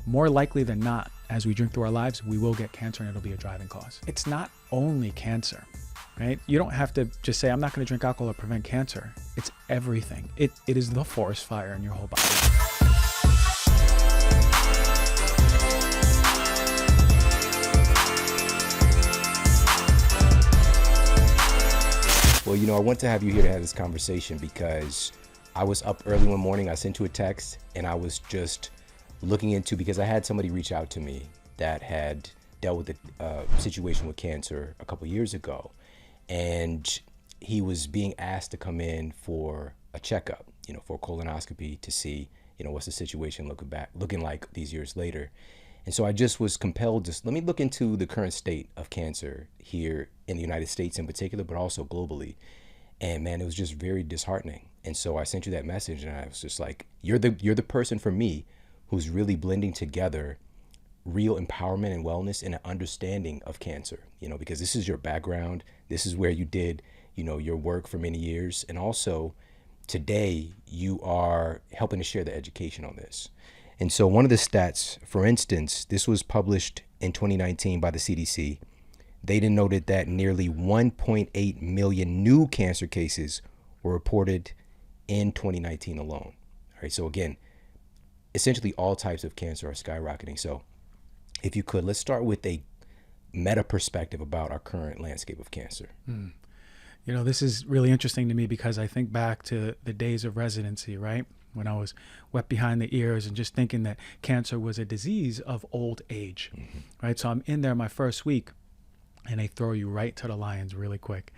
more likely than not, as we drink through our lives, we will get cancer and it'll be a driving cause. It's not only cancer, right? You don't have to just say, I'm not going to drink alcohol to prevent cancer. It's everything. It is the forest fire in your whole body. Well, you know, I want to have you here to have this conversation because I was up early one morning. I sent you a text and I was just looking into, because I had somebody reach out to me that had dealt with a situation with cancer a couple years ago. And he was being asked to come in for a checkup, you know, for a colonoscopy to see, you know, what's the situation looking like these years later. And so I just was compelled to let me look into the current state of cancer here in the United States in particular, but also globally. And man, it was just very disheartening. And so I sent you that message and I was just like, you're the person for me who's really blending together real empowerment and wellness and an understanding of cancer, you know, because this is your background. This is where you did, you know, your work for many years. And also today you are helping to share the education on this. And so one of the stats, for instance, this was published in 2019 by the CDC. They denoted that nearly 1.8 million new cancer cases were reported in 2019 alone. All right. So again, essentially all types of cancer are skyrocketing. So if you could, let's start with a meta perspective about our current landscape of cancer. You know, this is really interesting to me because I think back to the days of residency, right? When I was wet behind the ears and just thinking that cancer was a disease of old age, right? So I'm in there my first week and they throw you right to the lions really quick.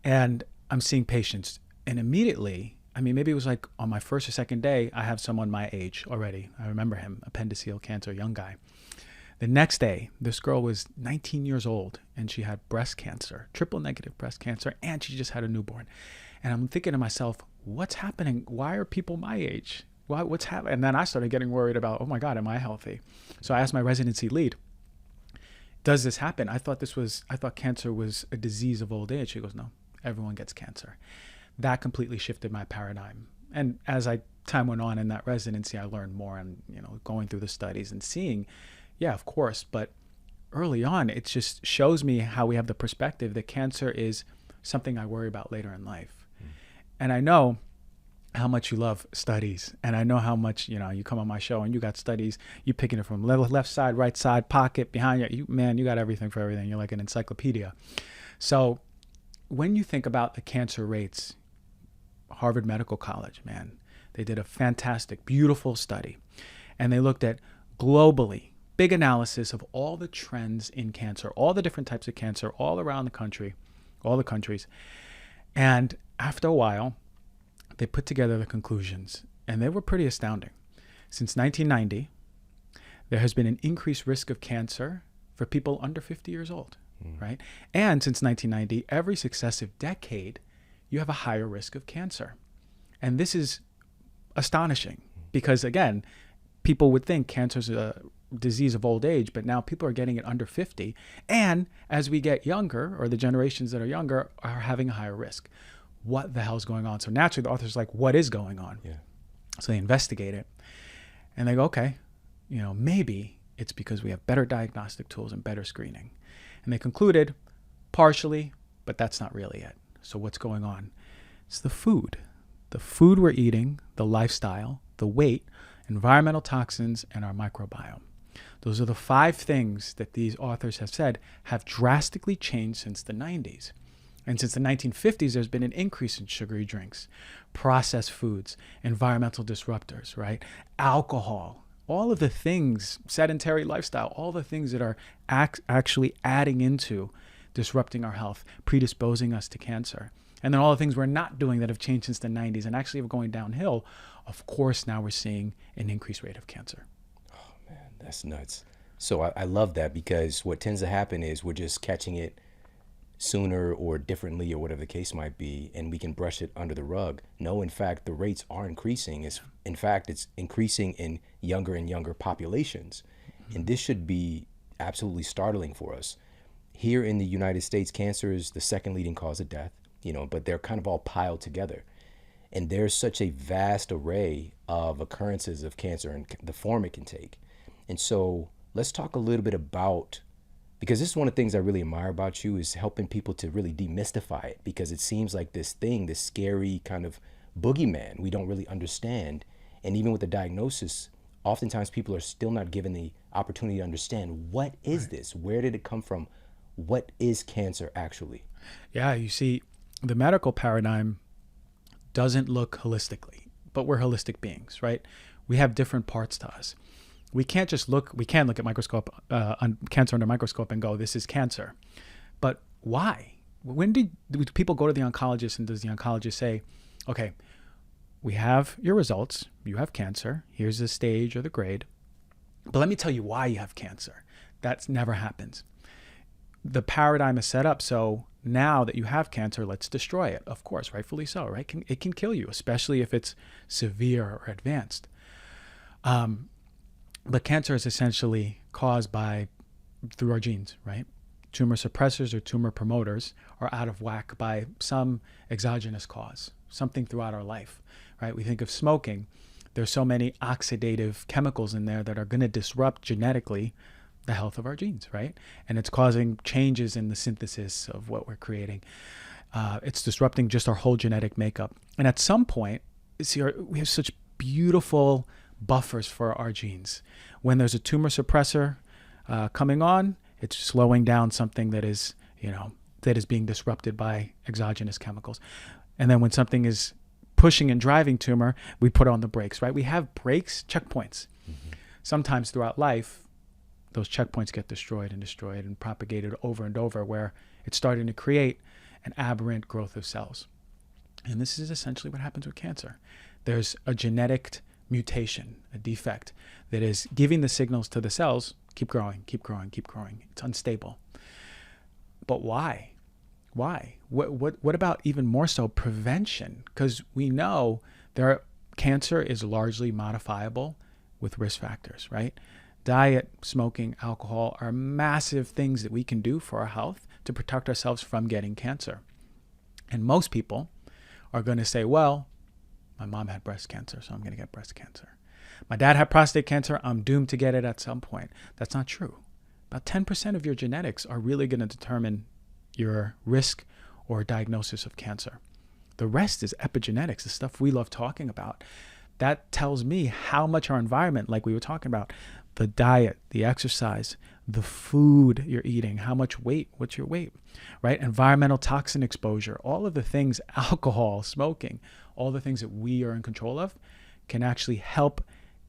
And I'm seeing patients and immediately, I mean, maybe it was like on my first or second day, I have someone my age already. I remember him, appendiceal cancer, young guy. The next day, this girl was 19 years old and she had breast cancer, triple negative breast cancer, and she just had a newborn. And I'm thinking to myself, what's happening? Why are people my age? What's happening? And then I started getting worried about, oh my God, am I healthy? So I asked my residency lead, does this happen? I thought cancer was a disease of old age. She goes, no, everyone gets cancer. That completely shifted my paradigm. And as time went on in that residency, I learned more and, you know, going through the studies and seeing, yeah, of course. But early on, it just shows me how we have the perspective that cancer is something I worry about later in life. And I know how much you love studies. And I know how much, you know, you come on my show and you got studies, you picking it from left side, right side, pocket, behind you. You got everything for everything. You're like an encyclopedia. So when you think about the cancer rates, Harvard Medical College, man, they did a fantastic, beautiful study. And they looked at globally, big analysis of all the trends in cancer, all the different types of cancer all around the country, all the countries. And after a while, they put together the conclusions, and they were pretty astounding. Since 1990, there has been an increased risk of cancer for people under 50 years old, right? And since 1990, every successive decade, you have a higher risk of cancer. And this is astonishing because, again, people would think cancer is a disease of old age, but now people are getting it under 50. And as we get younger, or the generations that are younger, are having a higher risk. What the hell's going on? So naturally, the author's like, what is going on? Yeah. So they investigate it and they go, okay, you know, maybe it's because we have better diagnostic tools and better screening. And they concluded partially, but that's not really it. So what's going on? It's the food we're eating, the lifestyle, the weight, environmental toxins, and our microbiome. Those are the 5 things that these authors have said have drastically changed since the 90s. And since the 1950s, there's been an increase in sugary drinks, processed foods, environmental disruptors, right? Alcohol, all of the things, sedentary lifestyle, all the things that are actually adding into disrupting our health, predisposing us to cancer. And then all the things we're not doing that have changed since the 90s and actually are going downhill. Of course, now we're seeing an increased rate of cancer. Oh, man, that's nuts. So I love that because what tends to happen is we're just catching it sooner or differently or whatever the case might be, and we can brush it under the rug. No, in fact, the rates are increasing. It's increasing in younger and younger populations. And this should be absolutely startling for us. Here in the United States, cancer is the second leading cause of death, but they're kind of all piled together. And there's such a vast array of occurrences of cancer and the form it can take. And so let's talk a little bit about, because this is one of the things I really admire about you, is helping people to really demystify it, because it seems like this thing, this scary kind of boogeyman we don't really understand. And even with the diagnosis, oftentimes people are still not given the opportunity to understand, what is this? Where did it come from? What is cancer actually? Yeah, you see, the medical paradigm doesn't look holistically, but we're holistic beings, right? We have different parts to us. We can look at on cancer under microscope and go, this is cancer. But why? When do people go to the oncologist, and does the oncologist say, okay, we have your results, you have cancer, here's the stage or the grade, but let me tell you why you have cancer. That never happens. The paradigm is set up so now that you have cancer, let's destroy it. Of course, rightfully so, right? It can kill you, especially if it's severe or advanced. But cancer is essentially caused through our genes, right? Tumor suppressors or tumor promoters are out of whack by some exogenous cause, something throughout our life, right? We think of smoking. There's so many oxidative chemicals in there that are going to disrupt genetically the health of our genes, right? And it's causing changes in the synthesis of what we're creating. It's disrupting just our whole genetic makeup. And at some point, we have such beautiful buffers for our genes. When there's a tumor suppressor coming on, it's slowing down something that is being disrupted by exogenous chemicals. And then when something is pushing and driving tumor, we put on the brakes, right? We have brakes, checkpoints. Mm-hmm. Sometimes throughout life, those checkpoints get destroyed and propagated over and over, where it's starting to create an aberrant growth of cells. And this is essentially what happens with cancer. There's a genetic mutation, a defect, that is giving the signals to the cells, keep growing, keep growing, keep growing. It's unstable. But why? Why? What about even more so prevention? Because we know cancer is largely modifiable with risk factors, right? Diet, smoking, alcohol are massive things that we can do for our health to protect ourselves from getting cancer. And most people are going to say, well, my mom had breast cancer, so I'm going to get breast cancer. My dad had prostate cancer, I'm doomed to get it at some point. That's not true. About 10% of your genetics are really going to determine your risk or diagnosis of cancer. The rest is epigenetics, the stuff we love talking about. That tells me how much our environment, like we were talking about, the diet, the exercise, the food you're eating, how much weight, what's your weight, right? Environmental toxin exposure, all of the things, alcohol, smoking, all the things that we are in control of can actually help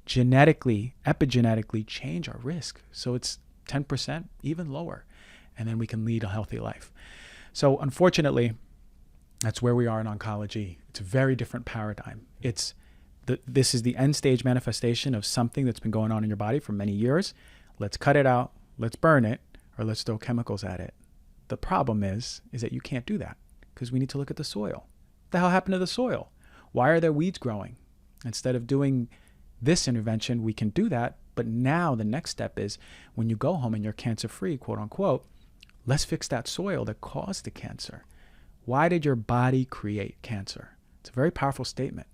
genetically, epigenetically change our risk. So it's 10%, even lower. And then we can lead a healthy life. So unfortunately, that's where we are in oncology. It's a very different paradigm. This is the end stage manifestation of something that's been going on in your body for many years. Let's cut it out, let's burn it, or let's throw chemicals at it. The problem is that you can't do that, because we need to look at the soil. What the hell happened to the soil? Why are there weeds growing? Instead of doing this intervention, we can do that. But now the next step is, when you go home and you're cancer-free, quote unquote, let's fix that soil that caused the cancer. Why did your body create cancer? It's a very powerful statement,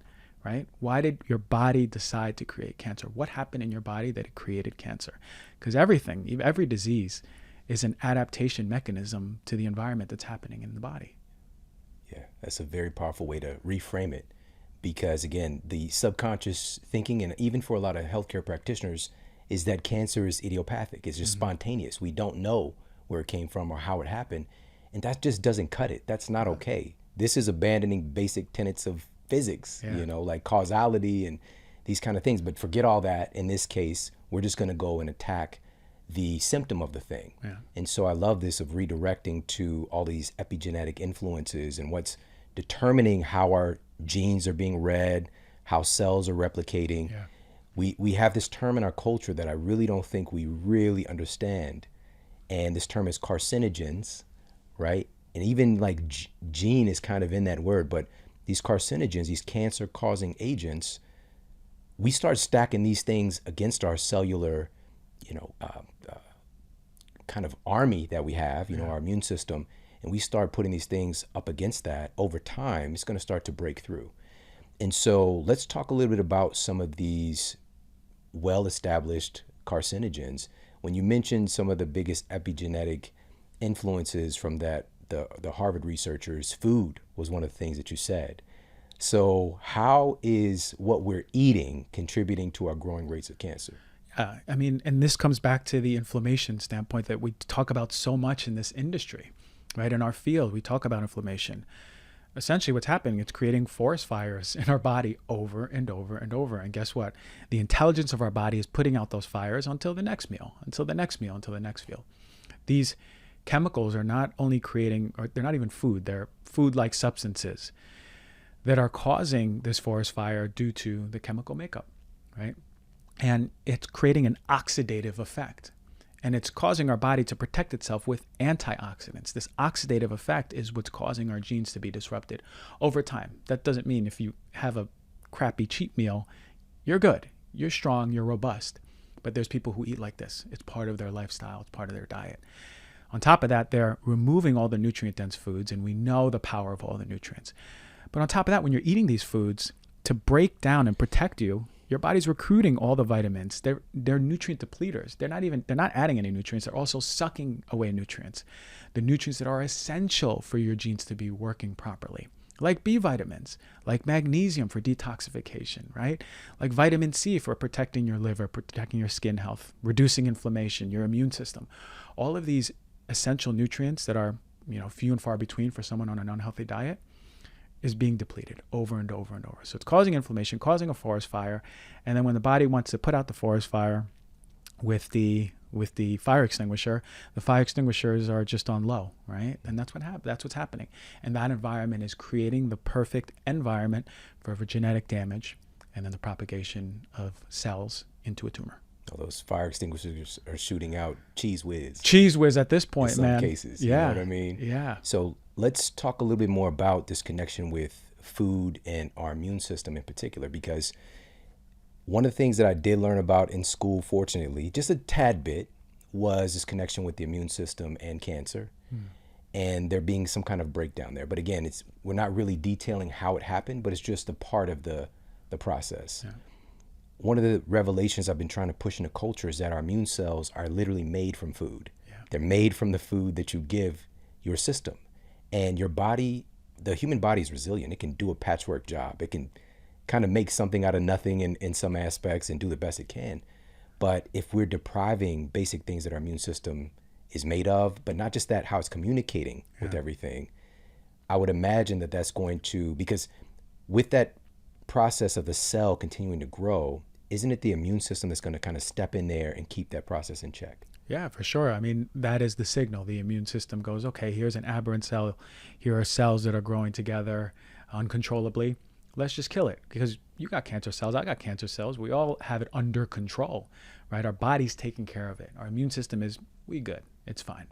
right? Why did your body decide to create cancer? What happened in your body that it created cancer? Because every disease is an adaptation mechanism to the environment that's happening in the body. Yeah, that's a very powerful way to reframe it. Because again, the subconscious thinking, and even for a lot of healthcare practitioners, is that cancer is idiopathic. It's just spontaneous. We don't know where it came from or how it happened. And that just doesn't cut it. That's not okay. This is abandoning basic tenets of physics, like causality and these kind of things. But forget all that. In this case, we're just going to go and attack the symptom of the thing. Yeah. And so I love this of redirecting to all these epigenetic influences and what's determining how our genes are being read, how cells are replicating. Yeah. We have this term in our culture that I really don't think we really understand. And this term is carcinogens, right? And even like gene is kind of in that word, but these carcinogens, these cancer causing agents, we start stacking these things against our cellular, kind of army that we have, our immune system, and we start putting these things up against that. Over time, it's going to start to break through. And so let's talk a little bit about some of these well-established carcinogens. When you mentioned some of the biggest epigenetic influences from that, the Harvard researchers, food was one of the things that you said. So how is what we're eating contributing to our growing rates of cancer? I mean, and this comes back to the inflammation standpoint that we talk about so much in this industry, right? In our field, we talk about inflammation. Essentially what's happening, it's creating forest fires in our body over and over and over. And guess what? The intelligence of our body is putting out those fires until the next meal, until the next meal, until the next meal. These chemicals are not only creating, or they're not even food, they're food-like substances that are causing this forest fire due to the chemical makeup, right? And it's creating an oxidative effect. And it's causing our body to protect itself with antioxidants. This oxidative effect is what's causing our genes to be disrupted over time. That doesn't mean if you have a crappy cheat meal, you're good, you're strong, you're robust. But there's people who eat like this. It's part of their lifestyle, it's part of their diet. On top of that, they're removing all the nutrient-dense foods, and we know the power of all the nutrients. But on top of that, when you're eating these foods, to break down and protect you, your body's recruiting all the vitamins. They're nutrient depleters. They're not adding any nutrients. They're also sucking away nutrients. The nutrients that are essential for your genes to be working properly. Like B vitamins, like magnesium for detoxification, right? Like vitamin C for protecting your liver, protecting your skin health, reducing inflammation, your immune system. All of these essential nutrients that are, few and far between for someone on an unhealthy diet is being depleted over and over and over. So it's causing inflammation, causing a forest fire. And then when the body wants to put out the forest fire with the fire extinguisher, the fire extinguishers are just on low, right? And that's what's happening. And that environment is creating the perfect environment for genetic damage and then the propagation of cells into a tumor. All those fire extinguishers are shooting out cheese whiz. Cheese whiz at this point, in man. some cases, yeah. You know what I mean? Yeah. So let's talk a little bit more about this connection with food and our immune system in particular, because one of the things that I did learn about in school, fortunately, just a tad bit, was this connection with the immune system and cancer, and there being some kind of breakdown there. But again, we're not really detailing how it happened, but it's just a part of the process. Yeah. One of the revelations I've been trying to push in the culture is that our immune cells are literally made from food. Yeah. They're made from the food that you give your system. And your body, the human body is resilient. It can do a patchwork job. It can kind of make something out of nothing in some aspects and do the best it can. But if we're depriving basic things that our immune system is made of, but not just that, how it's communicating with everything, I would imagine that that's going to, because with that process of the cell continuing to grow, isn't it the immune system that's going to kind of step in there and keep that process in check? Yeah, for sure. I mean, that is the signal. The immune system goes, okay, here's an aberrant cell. Here are cells that are growing together uncontrollably. Let's just kill it, because you got cancer cells. I got cancer cells. We all have it under control, right? Our body's taking care of it. Our immune system is, we good. It's fine.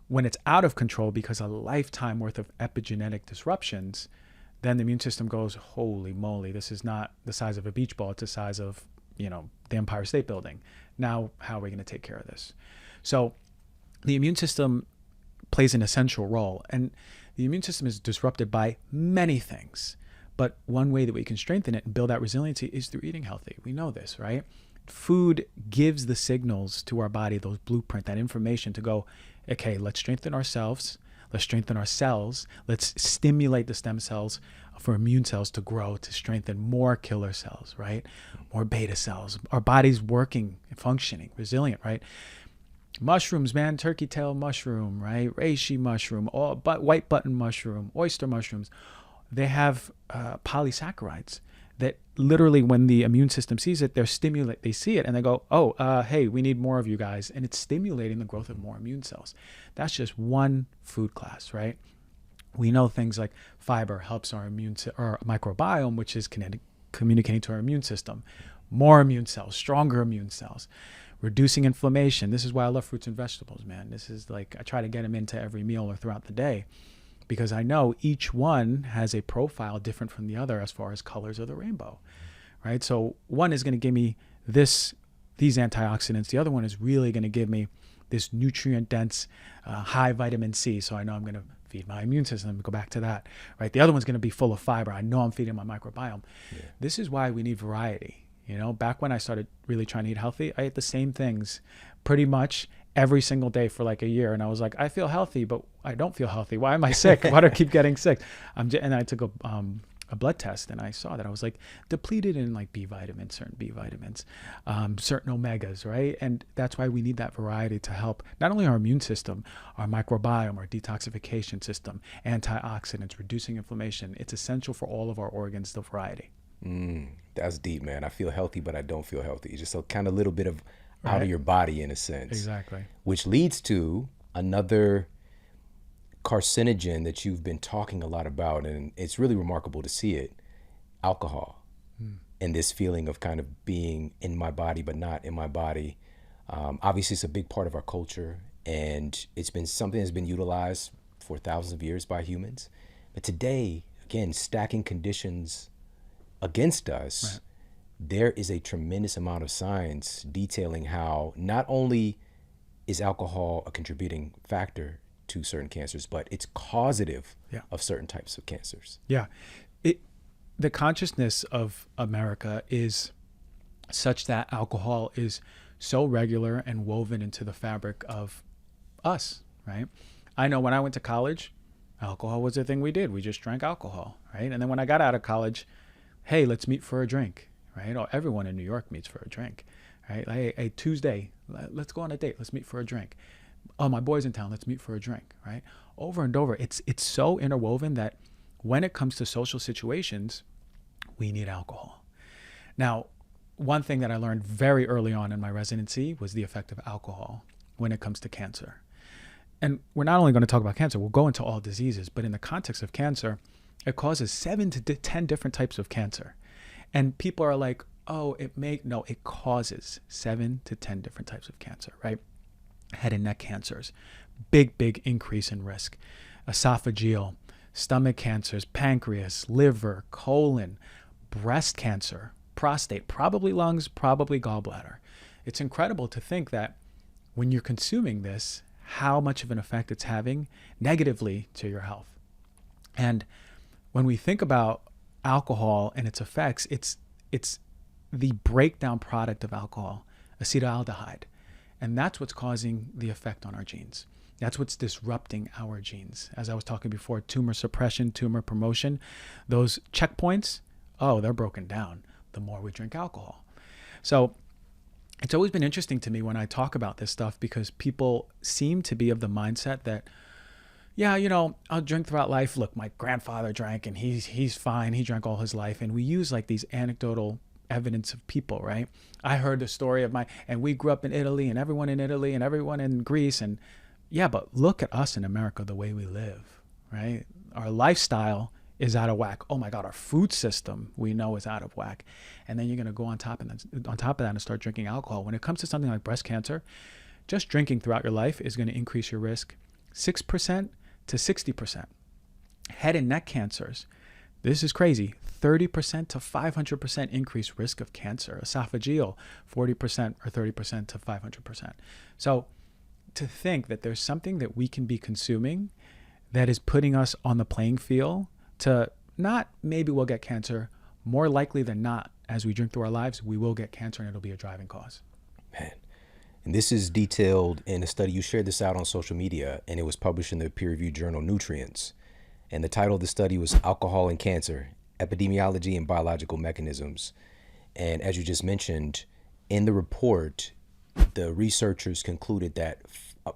When it's out of control because a lifetime worth of epigenetic disruptions, then the immune system goes, holy moly, this is not the size of a beach ball. It's the size of, the Empire State Building. Now, how are we going to take care of this? So the immune system plays an essential role. And the immune system is disrupted by many things. But one way that we can strengthen it and build that resiliency is through eating healthy. We know this, right? Food gives the signals to our body, those blueprint, that information to go, okay, let's strengthen ourselves. Let's strengthen our cells. Let's stimulate the stem cells for immune cells to grow, to strengthen more killer cells, right? More beta cells. Our body's working, functioning, resilient, right? Mushrooms, man, turkey tail mushroom, right? Reishi mushroom, white button mushroom, oyster mushrooms. They have polysaccharides that literally, when the immune system sees it, they see it and they go, hey, we need more of you guys. And it's stimulating the growth of more immune cells. That's just one food class, right? We know things like fiber helps our our microbiome, which is communicating to our immune system. More immune cells, stronger immune cells, reducing inflammation. This is why I love fruits and vegetables, man. This is like, I try to get them into every meal or throughout the day, because I know each one has a profile different from the other as far as colors of the rainbow, right? So one is going to give me these antioxidants. The other one is really going to give me this nutrient-dense, high vitamin C. So I know I'm going to feed my immune system. Go back to that, right? The other one's going to be full of fiber. I know I'm feeding my microbiome. Yeah. This is why we need variety. You know, back when I started really trying to eat healthy, I ate the same things pretty much every single day for like a year. And I was like, I feel healthy, but I don't feel healthy. Why am I sick? Why do I keep getting sick? And I took a blood test, and I saw that I was like depleted in like B vitamins, certain B vitamins, certain omegas, right? And that's why we need that variety to help not only our immune system, our microbiome, our detoxification system, antioxidants, reducing inflammation. It's essential for all of our organs, the variety. That's deep, man. I feel healthy, but I don't feel healthy. It's just a kind of little bit of out Right. of your body in a sense. Exactly. Which leads to another carcinogen that you've been talking a lot about, and it's really remarkable to see it, alcohol. And this feeling of kind of being in my body but not in my body. Obviously, it's a big part of our culture, and it's been something that's been utilized for thousands of years by humans. But today, again, stacking conditions against us, Right. there is a tremendous amount of science detailing how not only is alcohol a contributing factor to certain cancers, but it's causative Yeah. of certain types of cancers. Yeah. The consciousness of America is such that alcohol is so regular and woven into the fabric of us, right? I know when I went to college, alcohol was the thing we did. We just drank alcohol, right? And then when I got out of college, hey, let's meet for a drink, right? Or everyone in New York meets for a drink, right? Hey, Tuesday, let's go on a date. Let's meet for a drink. Oh, my boy's in town. Let's meet for a drink, right? Over and over. It's so interwoven that when it comes to social situations, we need alcohol. Now, one thing that I learned very early on in my residency was the effect of alcohol when it comes to cancer. And we're not only going to talk about cancer, we'll go into all diseases, but in the context of cancer, it causes 7 to 10 different types of cancer. And people are like, oh, it causes 7 to 10 different types of cancer, right? Head and neck cancers, big increase in risk. Esophageal, stomach cancers, pancreas, liver, colon, breast cancer, prostate, probably lungs, probably gallbladder. It's incredible to think that when you're consuming this, how much of an effect it's having negatively to your health. And when we think about alcohol and its effects, it's the breakdown product of alcohol, acetaldehyde. And that's what's causing the effect on our genes. That's what's disrupting our genes. As I was talking before, tumor suppression, tumor promotion, those checkpoints, they're broken down the more we drink alcohol. So it's always been interesting to me when I talk about this stuff, because people seem to be of the mindset that, yeah, I'll drink throughout life. Look, my grandfather drank and he's fine. He drank all his life. And we use like these anecdotal evidence of people, right? I heard the story of and we grew up in Italy, and everyone in Italy and everyone in Greece. And yeah, but look at us in America, the way we live, right? Our lifestyle is out of whack. Oh my God, our food system we know is out of whack. And then you're going to go on top of that and start drinking alcohol. When it comes to something like breast cancer, just drinking throughout your life is going to increase your risk 6% to 60%. Head and neck cancers, this is crazy, 30% to 500% increased risk of cancer. Esophageal, 40% or 30% to 500%. So to think that there's something that we can be consuming that is putting us on the playing field to not maybe we'll get cancer, more likely than not, as we drink through our lives, we will get cancer, and it'll be a driving cause. Man. And this is detailed in a study. You shared this out on social media, and it was published in the peer-reviewed journal Nutrients. And the title of the study was Alcohol and Cancer, Epidemiology and Biological Mechanisms. And as you just mentioned, in the report, the researchers concluded that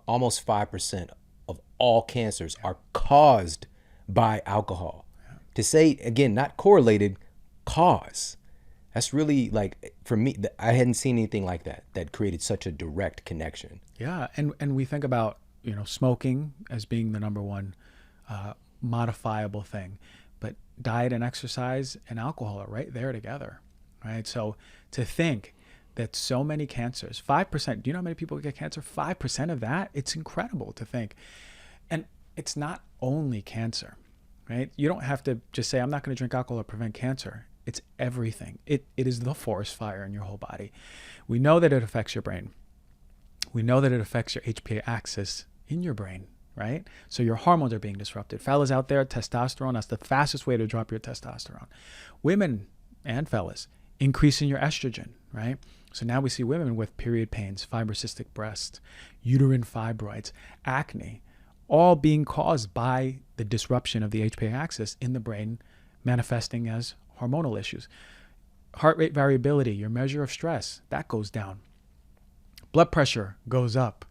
almost 5% of all cancers are caused by alcohol. To say, again, not correlated, cause. That's really, like, for me, I hadn't seen anything like that created such a direct connection. Yeah, and we think about, smoking as being the number one modifiable thing, but diet and exercise and alcohol are right there together, right? So to think that so many cancers, 5%, do you know how many people get cancer? 5% of that, it's incredible to think. And it's not only cancer, right? You don't have to just say, I'm not going to drink alcohol to prevent cancer. It's everything. It is the forest fire in your whole body. We know that it affects your brain. We know that it affects your HPA axis in your brain, right? So your hormones are being disrupted. Fellas out there, testosterone, that's the fastest way to drop your testosterone. Women and fellas, increasing your estrogen, right? So now we see women with period pains, fibrocystic breasts, uterine fibroids, acne, all being caused by the disruption of the HPA axis in the brain, manifesting as hormonal issues. Heart rate variability, your measure of stress, that goes down. Blood pressure goes up,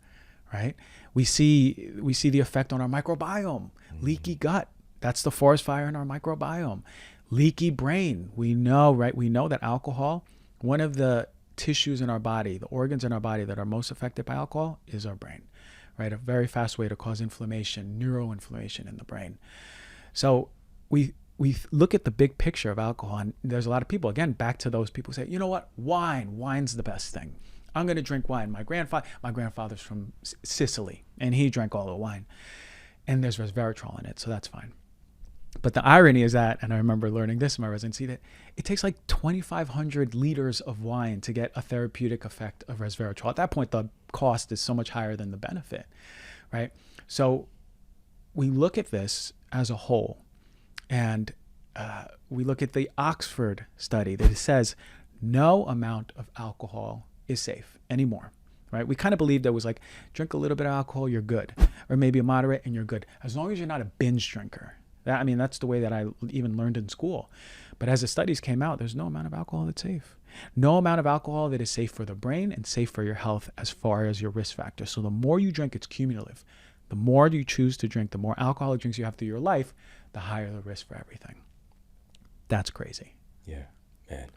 right? We see the effect on our microbiome, leaky gut. That's the forest fire in our microbiome. Leaky brain. We know, right? We know that alcohol, one of the tissues in our body, the organs in our body that are most affected by alcohol is our brain, right? A very fast way to cause inflammation, neuroinflammation in the brain. So we look at the big picture of alcohol, and there's a lot of people, again, back to those people who say, you know what, wine's the best thing. I'm going to drink wine. My grandfather's from Sicily, and he drank all the wine, and there's resveratrol in it, so that's fine. But the irony is that, and I remember learning this in my residency, that it takes like 2,500 liters of wine to get a therapeutic effect of resveratrol. At that point, the cost is so much higher than the benefit, right? So we look at this as a whole, and we look at the Oxford study that says no amount of alcohol is safe anymore, right? We kind of believed there was like, drink a little bit of alcohol, you're good, or maybe a moderate and you're good, as long as you're not a binge drinker. That's the way that I even learned in school. But as the studies came out, there's no amount of alcohol that's safe. No amount of alcohol that is safe for the brain and safe for your health as far as your risk factor. So the more you drink, it's cumulative. The more you choose to drink, the more alcoholic drinks you have through your life, the higher the risk for everything. That's crazy. Yeah, man.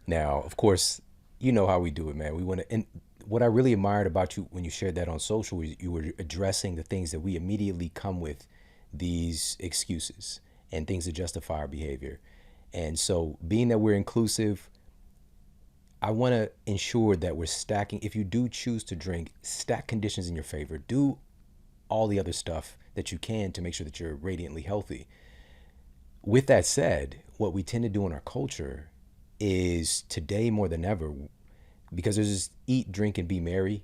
Now, of course, you know how we do it, man. We want to, and what I really admired about you when you shared that on social was you were addressing the things that we immediately come with, these excuses and things to justify our behavior. And so being that we're inclusive, I want to ensure that we're stacking, if you do choose to drink, stack conditions in your favor. Do all the other stuff that you can to make sure that you're radiantly healthy. With that said, what we tend to do in our culture is today more than ever, because there's this eat, drink, and be merry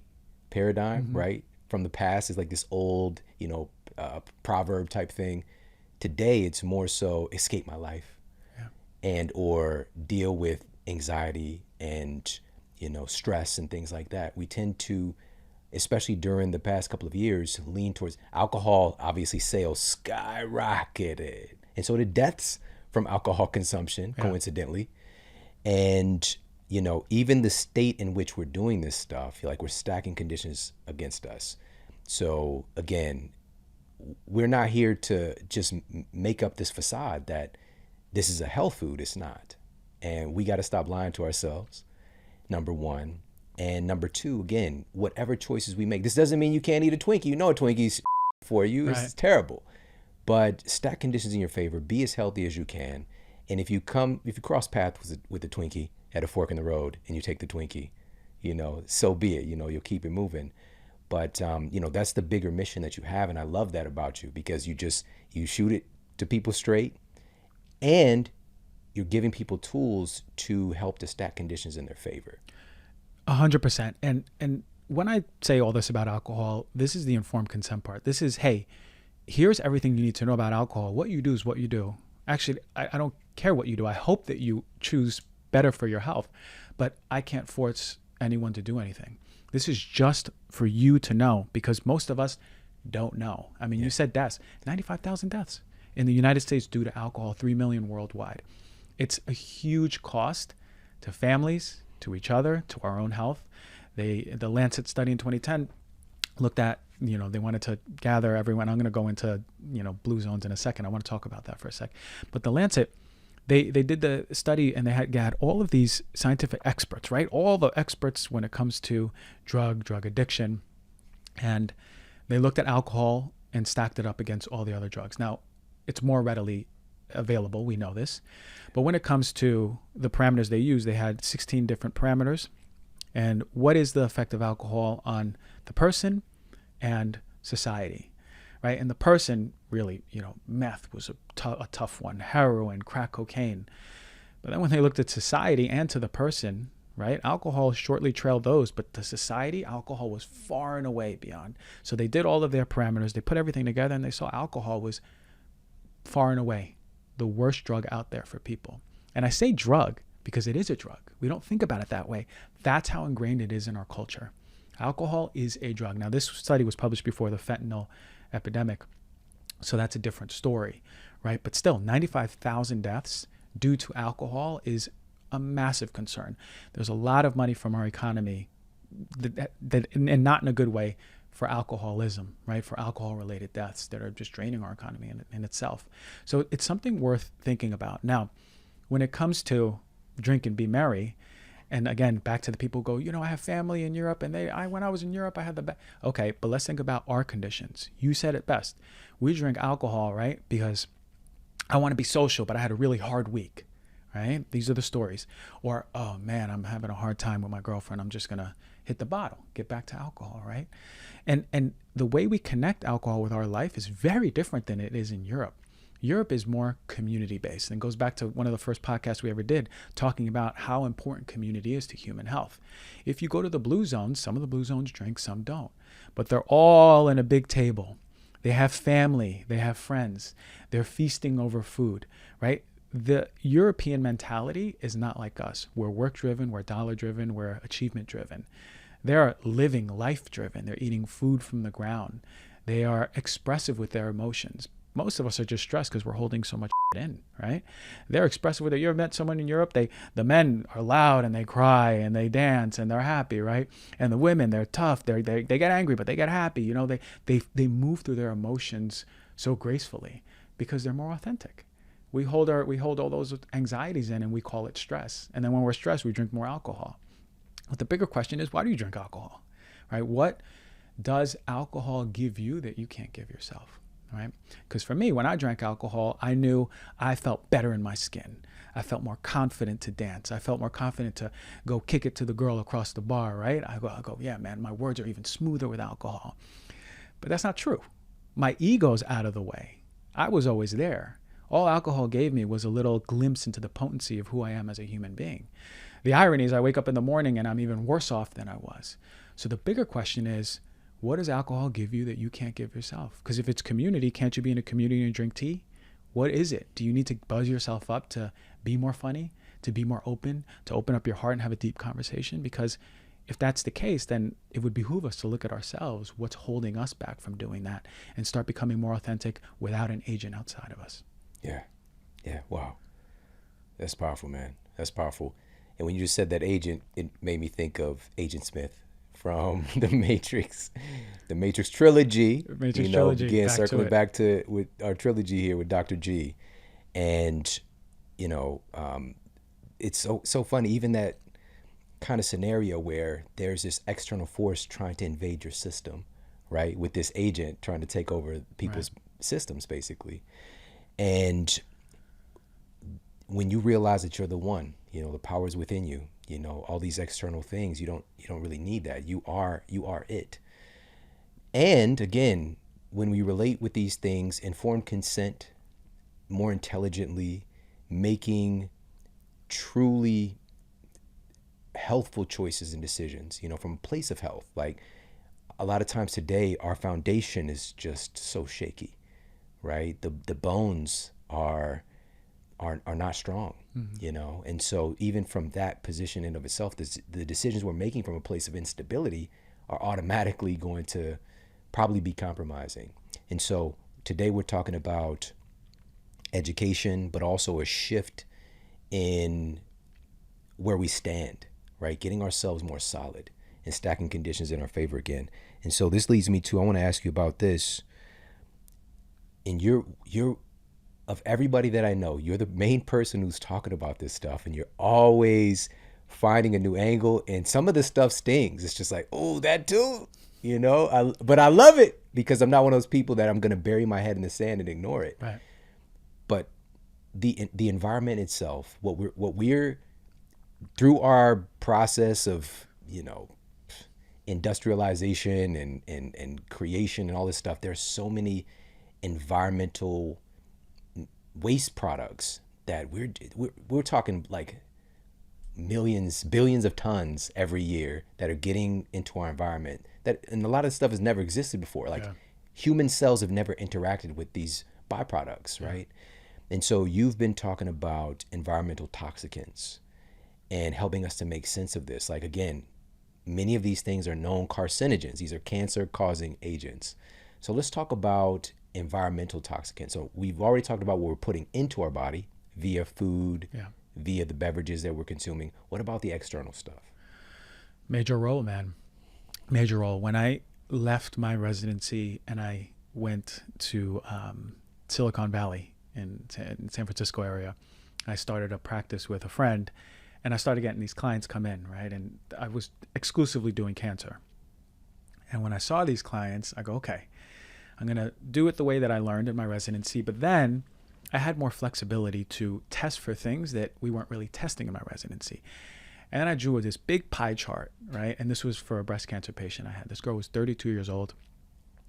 paradigm, right? From the past, it's like this old, proverb type thing. Today, it's more so escape my life, and or deal with anxiety and stress and things like that. We tend to, especially during the past couple of years, lean towards alcohol. Obviously, sales skyrocketed, and so did deaths from alcohol consumption, coincidentally. And even the state in which we're doing this stuff, like we're stacking conditions against us. So again, we're not here to just make up this facade that this is a health food. It's not. And we got to stop lying to ourselves, number one. And number two, again, whatever choices we make, this doesn't mean you can't eat a Twinkie. You know a Twinkie's for you. Right. It's terrible. But stack conditions in your favor. Be as healthy as you can. And if you cross paths with the Twinkie at a fork in the road and you take the Twinkie, so be it. You'll keep it moving. But, that's the bigger mission that you have. And I love that about you, because you shoot it to people straight, and you're giving people tools to help to stack conditions in their favor. 100%. And when I say all this about alcohol, this is the informed consent part. This is, hey, here's everything you need to know about alcohol. What you do is what you do. Actually, I don't care what you do. I hope that you choose better for your health, but I can't force anyone to do anything. This is just for you to know, because most of us don't know. You said deaths, 95,000 deaths in the United States due to alcohol, 3 million worldwide. It's a huge cost to families, to each other, to our own health. The Lancet study in 2010 looked at, they wanted to gather everyone. I'm going to go into, blue zones in a second. I want to talk about that for a sec. But the Lancet, they did the study, and they had all of these scientific experts, right? All the experts when it comes to drug addiction. And they looked at alcohol and stacked it up against all the other drugs. Now, it's more readily available. We know this. But when it comes to the parameters they use, they had 16 different parameters. And what is the effect of alcohol on the person and society, right? And the person, really, meth was a tough one, heroin, crack cocaine. But then when they looked at society and to the person, right, alcohol shortly trailed those, but the society, alcohol was far and away beyond. So they did all of their parameters, they put everything together, and they saw alcohol was far and away the worst drug out there for people. And I say drug, because it is a drug. We don't think about it that way. That's how ingrained it is in our culture. Alcohol is a drug. Now, this study was published before the fentanyl epidemic, so that's a different story, right? But still, 95,000 deaths due to alcohol is a massive concern. There's a lot of money from our economy and not in a good way, for alcoholism, right? For alcohol-related deaths that are just draining our economy in itself. So it's something worth thinking about. Now, when it comes to drink and be merry, and again, back to the people who go, I have family in Europe, and when I was in Europe, I had the best. Okay, but let's think about our conditions. You said it best. We drink alcohol, right? Because I want to be social, but I had a really hard week, right? These are the stories. Or, oh man, I'm having a hard time with my girlfriend. I'm just going to hit the bottle, get back to alcohol, right? And the way we connect alcohol with our life is very different than it is in Europe. Europe is more community-based, and goes back to one of the first podcasts we ever did, talking about how important community is to human health. If you go to the blue zones, some of the blue zones drink, some don't. But they're all in a big table. They have family, they have friends, they're feasting over food, right? The European mentality is not like us. We're work-driven, we're dollar-driven, we're achievement-driven. They're living life-driven. They're eating food from the ground. They are expressive with their emotions. Most of us are just stressed because we're holding so much in, right? They're expressive with it. You ever met someone in Europe? The men are loud and they cry and they dance and they're happy, right? And the women, they're tough. They get angry, but they get happy. They move through their emotions so gracefully because they're more authentic. We hold all those anxieties in and we call it stress. And then when we're stressed, we drink more alcohol. But the bigger question is, why do you drink alcohol, right? What does alcohol give you that you can't give yourself, right? Because for me, when I drank alcohol, I knew I felt better in my skin. I felt more confident to dance. I felt more confident to go kick it to the girl across the bar, right? I go, yeah, man, my words are even smoother with alcohol. But that's not true. My ego's out of the way. I was always there. All alcohol gave me was a little glimpse into the potency of who I am as a human being. The irony is I wake up in the morning and I'm even worse off than I was. So the bigger question is, what does alcohol give you that you can't give yourself? Because if it's community, can't you be in a community and drink tea? What is it? Do you need to buzz yourself up to be more funny, to be more open, to open up your heart and have a deep conversation? Because if that's the case, then it would behoove us to look at ourselves, what's holding us back from doing that, and start becoming more authentic without an agent outside of us. Yeah. Wow. That's powerful, man. That's powerful. And when you just said that agent, it made me think of Agent Smith from the Matrix trilogy. Trilogy. Again, circling back to with our trilogy here with Dr. G. And, it's so funny, even that kind of scenario where there's this external force trying to invade your system, right? With this agent trying to take over people's systems, basically. And when you realize that you're the one, the power is within you, all these external things, you don't really need that. You are it. And again, when we relate with these things, informed consent, more intelligently, making truly healthful choices and decisions, from a place of health. Like a lot of times today, our foundation is just so shaky, right? The bones are not strong, and so even from that position in of itself, the decisions we're making from a place of instability are automatically going to probably be compromising. And so today we're talking about education, but also a shift in where we stand, right? Getting ourselves more solid and stacking conditions in our favor again. And so this leads me to, I want to ask you about this. And you're of everybody that I know, you're the main person who's talking about this stuff, and you're always finding a new angle, and some of the stuff stings. It's just like, oh, that too, but I love it because I'm not one of those people that I'm going to bury my head in the sand and ignore it. Right. But the environment itself, what we're through our process of, industrialization and creation and all this stuff, there's so many environmental waste products that we're talking like millions, billions of tons every year that are getting into our environment, and a lot of stuff has never existed before. Like human cells have never interacted with these byproducts, right? And so you've been talking about environmental toxicants, and helping us to make sense of this. Like, again, many of these things are known carcinogens. These are cancer-causing agents. So let's talk about environmental toxicants. So we've already talked about what we're putting into our body via food, via the beverages that we're consuming. What about the external stuff? Major role, man. Major role. When I left my residency and I went to Silicon Valley in San Francisco area, I started a practice with a friend, and I started getting these clients come in, right? And I was exclusively doing cancer. And when I saw these clients, I go, okay, I'm going to do it the way that I learned in my residency. But then I had more flexibility to test for things that we weren't really testing in my residency. And then I drew this big pie chart, right? And this was for a breast cancer patient I had. This girl was 32 years old,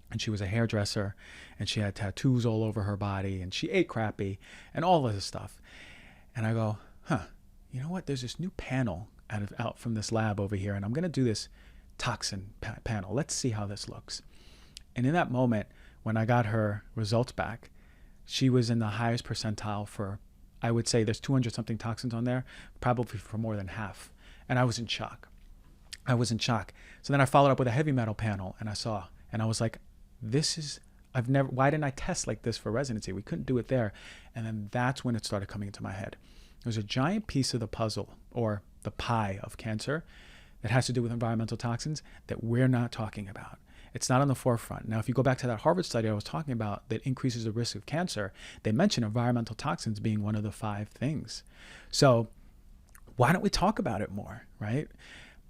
and she was a hairdresser, and she had tattoos all over her body, and she ate crappy, and all of this stuff. And I go, you know what? There's this new panel out from this lab over here, and I'm going to do this toxin panel. Let's see how this looks. And in that moment, when I got her results back, she was in the highest percentile for, I would say there's 200 something toxins on there, probably for more than half. And I was in shock. So then I followed up with a heavy metal panel, and I was like, why didn't I test like this for residency? We couldn't do it there. And then that's when it started coming into my head. There's a giant piece of the puzzle, or the pie of cancer, that has to do with environmental toxins that we're not talking about. It's not on the forefront. Now, if you go back to that Harvard study I was talking about that increases the risk of cancer, they mention environmental toxins being one of the 5 things. So why don't we talk about it more, right?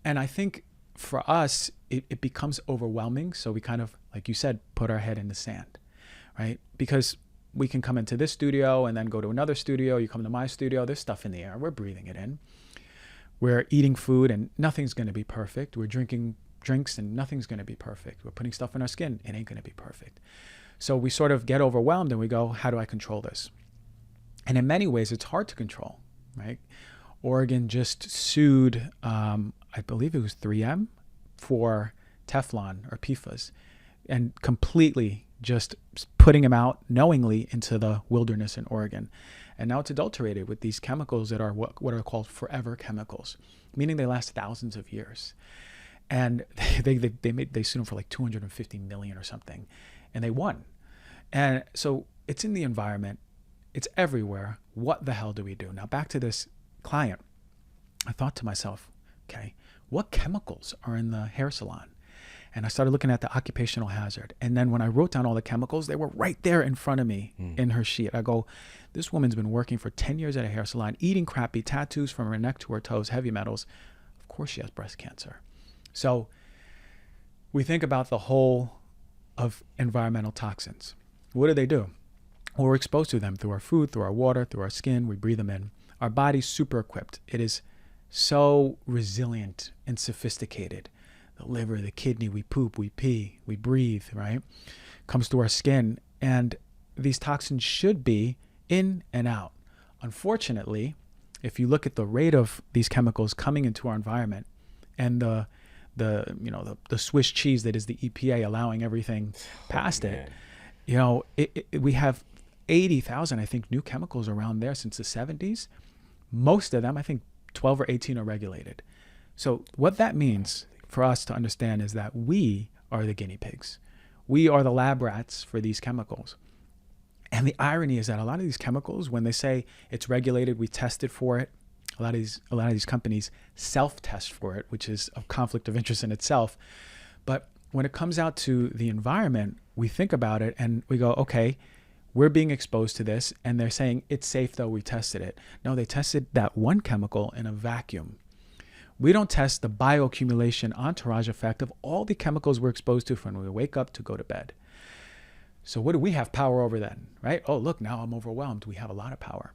And I think for us, it becomes overwhelming. So we kind of, like you said, put our head in the sand, right? Because we can come into this studio and then go to another studio. You come to my studio, there's stuff in the air. We're breathing it in. We're eating food and nothing's going to be perfect. We're drinking drinks and nothing's going to be perfect. We're putting stuff in our skin. It ain't going to be perfect. So we sort of get overwhelmed and we go, how do I control this? And in many ways, it's hard to control, right? Oregon just sued, I believe it was 3M for Teflon or PFAS, and completely just putting them out knowingly into the wilderness in Oregon. And now it's adulterated with these chemicals that are what are called forever chemicals, meaning they last thousands of years. And they sued them for like $250 million or something, and they won. And so it's in the environment, it's everywhere. What the hell do we do? Now back to this client. I thought to myself, okay, what chemicals are in the hair salon? And I started looking at the occupational hazard. And then when I wrote down all the chemicals, they were right there in front of me in her sheet. I go, this woman's been working for 10 years at a hair salon, eating crappy, tattoos from her neck to her toes, heavy metals. Of course she has breast cancer. So we think about the whole of environmental toxins. What do they do? Well, we're exposed to them through our food, through our water, through our skin. We breathe them in. Our body's super equipped. It is so resilient and sophisticated. The liver, the kidney, we poop, we pee, we breathe, right? Comes through our skin. And these toxins should be in and out. Unfortunately, if you look at the rate of these chemicals coming into our environment and the Swiss cheese that is the EPA allowing everything past it, we have 80,000, I think, new chemicals around there since the 70s. Most of them, I think 12 or 18 are regulated. So what that means for us to understand is that we are the guinea pigs. We are the lab rats for these chemicals. And the irony is that a lot of these chemicals, when they say it's regulated, we tested for it, a lot of these companies self-test for it, which is a conflict of interest in itself. But when it comes out to the environment, we think about it and we go, okay, we're being exposed to this, and they're saying it's safe though we tested it. No, they tested that one chemical in a vacuum. We don't test the bioaccumulation entourage effect of all the chemicals we're exposed to from when we wake up to go to bed. So what do we have power over then, right? Oh, look, now I'm overwhelmed. We have a lot of power.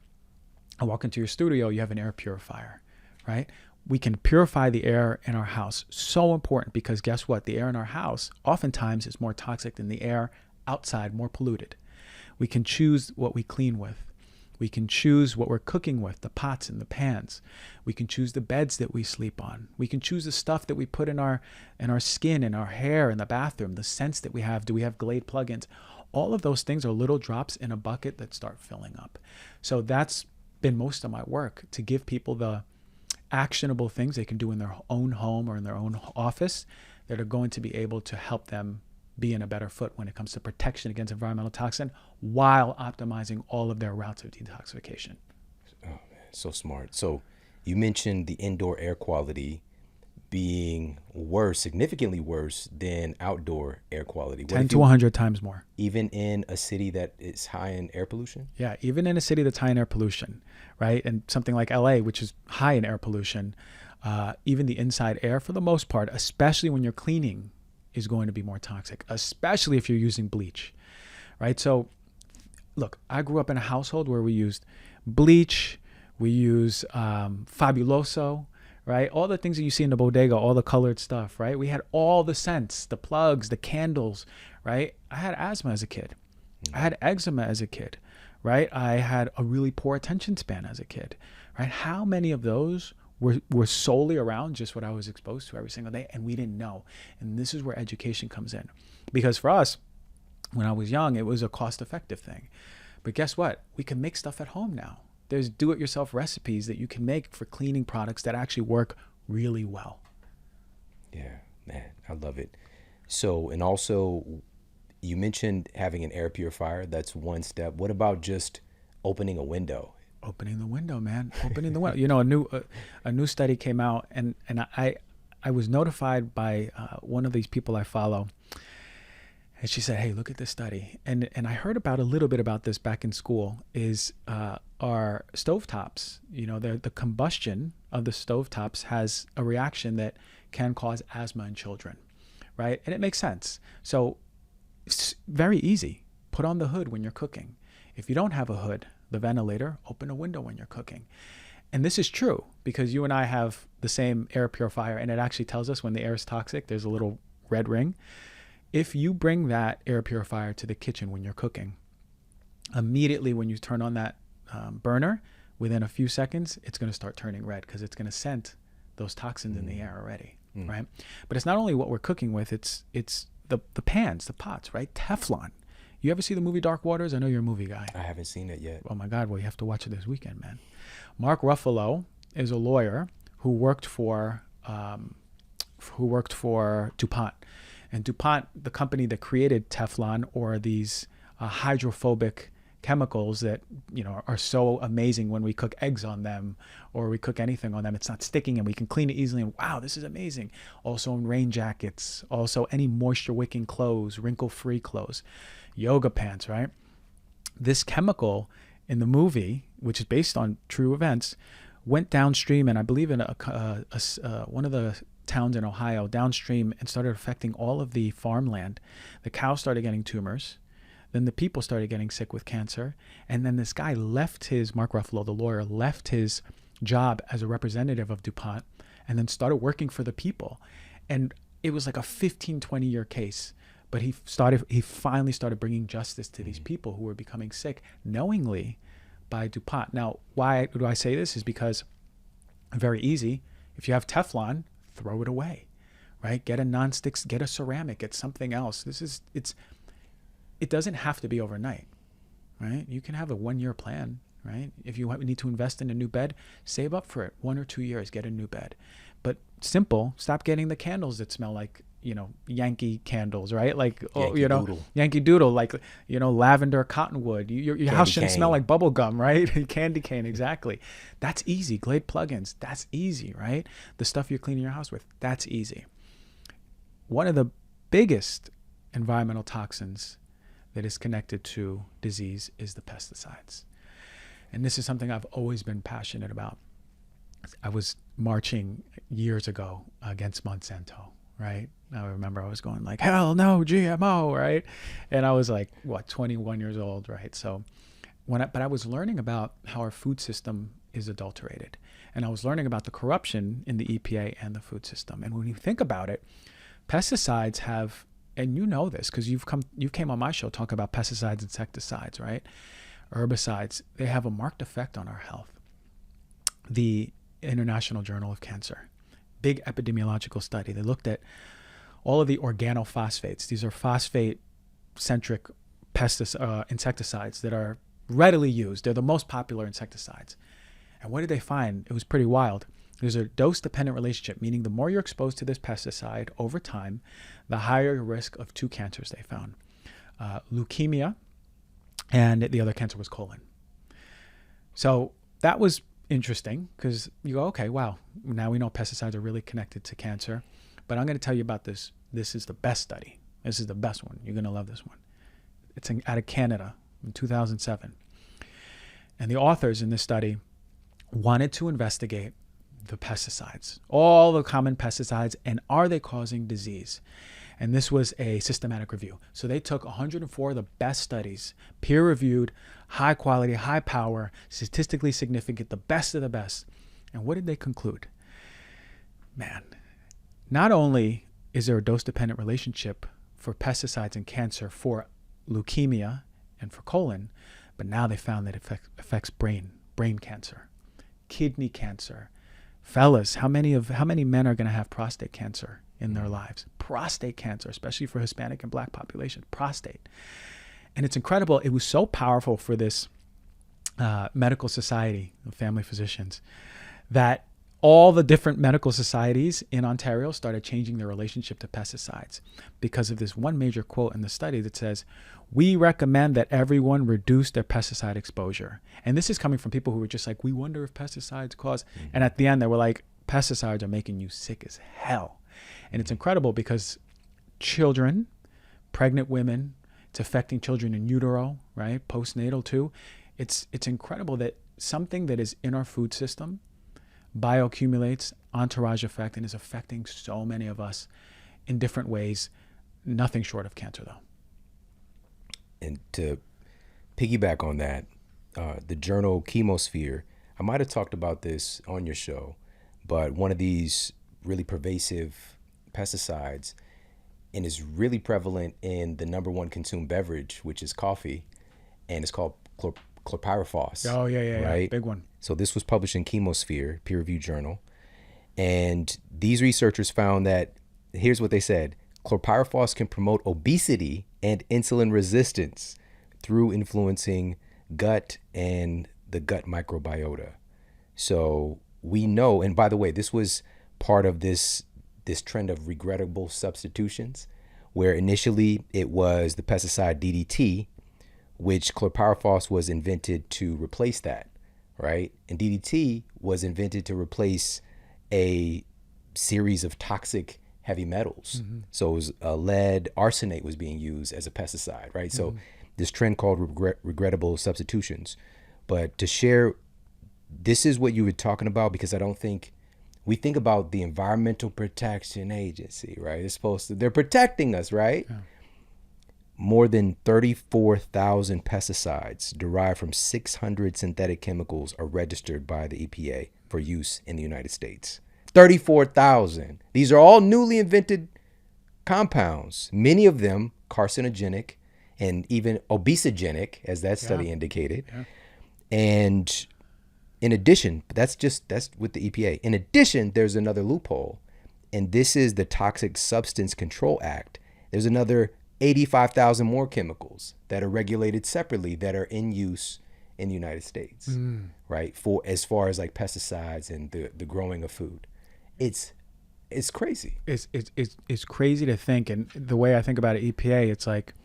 I walk into your studio, you have an air purifier, right? We can purify the air in our house. So important, because guess what? The air in our house oftentimes is more toxic than the air outside, more polluted. We can choose what we clean with. We can choose what we're cooking with, the pots and the pans. We can choose the beds that we sleep on. We can choose the stuff that we put in our skin, in our hair, in the bathroom, the scents that we have. Do we have Glade plugins? All of those things are little drops in a bucket that start filling up. So that's been most of my work, to give people the actionable things they can do in their own home or in their own office that are going to be able to help them be in a better foot when it comes to protection against environmental toxin while optimizing all of their routes of detoxification. Oh man, so smart. So you mentioned the indoor air quality being worse, significantly worse than outdoor air quality. 10 to 100 times more. Even in a city that is high in air pollution? Yeah, even in a city that's high in air pollution, right? And something like LA, which is high in air pollution, even the inside air, for the most part, especially when you're cleaning, is going to be more toxic, especially if you're using bleach, right? So, look, I grew up in a household where we used bleach, we use Fabuloso, right? All the things that you see in the bodega, all the colored stuff, right? We had all the scents, the plugs, the candles, right? I had asthma as a kid. I had eczema as a kid, right? I had a really poor attention span as a kid, right? How many of those were solely around just what I was exposed to every single day, and we didn't know? And this is where education comes in. Because for us, when I was young, it was a cost-effective thing. But guess what? We can make stuff at home now. There's do-it-yourself recipes that you can make for cleaning products that actually work really well. Yeah, man, I love it. So, and also, you mentioned having an air purifier. That's one step. What about just opening a window? Opening the window, man. Opening the window. You know, a new study came out, and I was notified by one of these people I follow. And she said, hey, look at this study. And I heard about a little bit about this back in school, is our stovetops, you know, the combustion of the stovetops has a reaction that can cause asthma in children, right? And it makes sense. So it's very easy. Put on the hood when you're cooking. If you don't have a hood, the ventilator, open a window when you're cooking. And this is true because you and I have the same air purifier, and it actually tells us when the air is toxic. There's a little red ring. If you bring that air purifier to the kitchen when you're cooking, immediately when you turn on that burner, within a few seconds, it's going to start turning red because it's going to scent those toxins in the air already, right? But it's not only what we're cooking with, it's the pans, the pots, right? Teflon. You ever see the movie Dark Waters? I know you're a movie guy. I haven't seen it yet. Oh my God, well, you have to watch it this weekend, man. Mark Ruffalo is a lawyer who worked for DuPont. And DuPont, the company that created Teflon, or these hydrophobic chemicals that, you know, are so amazing when we cook eggs on them or we cook anything on them, it's not sticking and we can clean it easily, and wow, this is amazing. Also in rain jackets, also any moisture wicking clothes, wrinkle free clothes, yoga pants, right? This chemical in the movie, which is based on true events, went downstream, and I believe in one of the towns in Ohio, downstream, and started affecting all of the farmland. The cows started getting tumors. Then the people started getting sick with cancer. And then this guy Mark Ruffalo, the lawyer, left his job as a representative of DuPont and then started working for the people. And it was like a 15, 20-year case. But he finally started bringing justice to these people who were becoming sick knowingly by DuPont. Now, why do I say this? Is because very easy. If you have Teflon, throw it away, right? Get a nonstick, get a ceramic, get something else. It doesn't have to be overnight, right? You can have a 1-year plan, right? If you need to invest in a new bed, save up for it. 1 or 2 years, get a new bed. But simple, stop getting the candles that smell like, you know, Yankee candles, right? Like, Yankee Doodle, like, you know, lavender, cottonwood. Your house shouldn't smell like bubble gum, right? Candy cane, exactly. That's easy. Glade plugins, that's easy, right? The stuff you're cleaning your house with, that's easy. One of the biggest environmental toxins that is connected to disease is the pesticides. And this is something I've always been passionate about. I was marching years ago against Monsanto, right? I remember I was going like, hell no, GMO, right? And I was like, 21 years old, right? So but I was learning about how our food system is adulterated. And I was learning about the corruption in the EPA and the food system. And when you think about it, pesticides have, and you know this because you came on my show talking about pesticides, insecticides, right? Herbicides, they have a marked effect on our health. The International Journal of Cancer, big epidemiological study. They looked at all of the organophosphates. These are phosphate-centric insecticides that are readily used. They're the most popular insecticides. And what did they find? It was pretty wild. There's a dose-dependent relationship, meaning the more you're exposed to this pesticide over time, the higher your risk of two cancers they found. Leukemia, and the other cancer was colon. So that was interesting because you go, okay, wow, now we know pesticides are really connected to cancer. But I'm going to tell you about this. This is the best study. This is the best one. You're going to love this one. It's out of Canada in 2007. And the authors in this study wanted to investigate the pesticides, all the common pesticides, and are they causing disease? And this was a systematic review. So they took 104 of the best studies, peer-reviewed, high quality, high power, statistically significant, the best of the best. And what did they conclude? Man, not only is there a dose-dependent relationship for pesticides and cancer for leukemia and for colon, but now they found that it affects brain cancer, kidney cancer. Fellas, how many men are going to have prostate cancer in their lives? Prostate cancer, especially for Hispanic and Black populations, prostate. And it's incredible. It was so powerful for this medical society of family physicians that all the different medical societies in Ontario started changing their relationship to pesticides because of this one major quote in the study that says, "We recommend that everyone reduce their pesticide exposure." And this is coming from people who were just like, we wonder if pesticides cause, and at the end they were like, pesticides are making you sick as hell. And it's incredible because children, pregnant women, it's affecting children in utero, right? Postnatal too. It's incredible that something that is in our food system bioaccumulates, entourage effect, and is affecting so many of us in different ways. Nothing short of cancer, though. And to piggyback on that, the journal Chemosphere, I might have talked about this on your show, but one of these really pervasive pesticides, and is really prevalent in the number one consumed beverage, which is coffee, and it's called chlorpyrifos. Oh, yeah, right? Big one. So this was published in Chemosphere, peer-reviewed journal. And these researchers found that, here's what they said, chlorpyrifos can promote obesity and insulin resistance through influencing gut and the gut microbiota. So we know, and by the way, this was part of this trend of regrettable substitutions, where initially it was the pesticide DDT, which chlorpyrifos was invented to replace that, right? And DDT was invented to replace a series of toxic heavy metals. Mm-hmm. So it was lead, arsenate was being used as a pesticide, right? So this trend called regrettable substitutions. But to share, this is what you were talking about, because I don't think, we think about the Environmental Protection Agency, right? They're protecting us, right? Yeah. More than 34,000 pesticides derived from 600 synthetic chemicals are registered by the EPA for use in the United States. 34,000. These are all newly invented compounds, many of them carcinogenic and even obesogenic, as that study indicated. Yeah. And in addition, that's with the EPA. In addition, there's another loophole, and this is the Toxic Substance Control Act. There's another 85,000 more chemicals that are regulated separately that are in use in the United States, right? For as far as like pesticides and the growing of food, it's crazy. It's crazy to think, and the way I think about it, EPA, it's like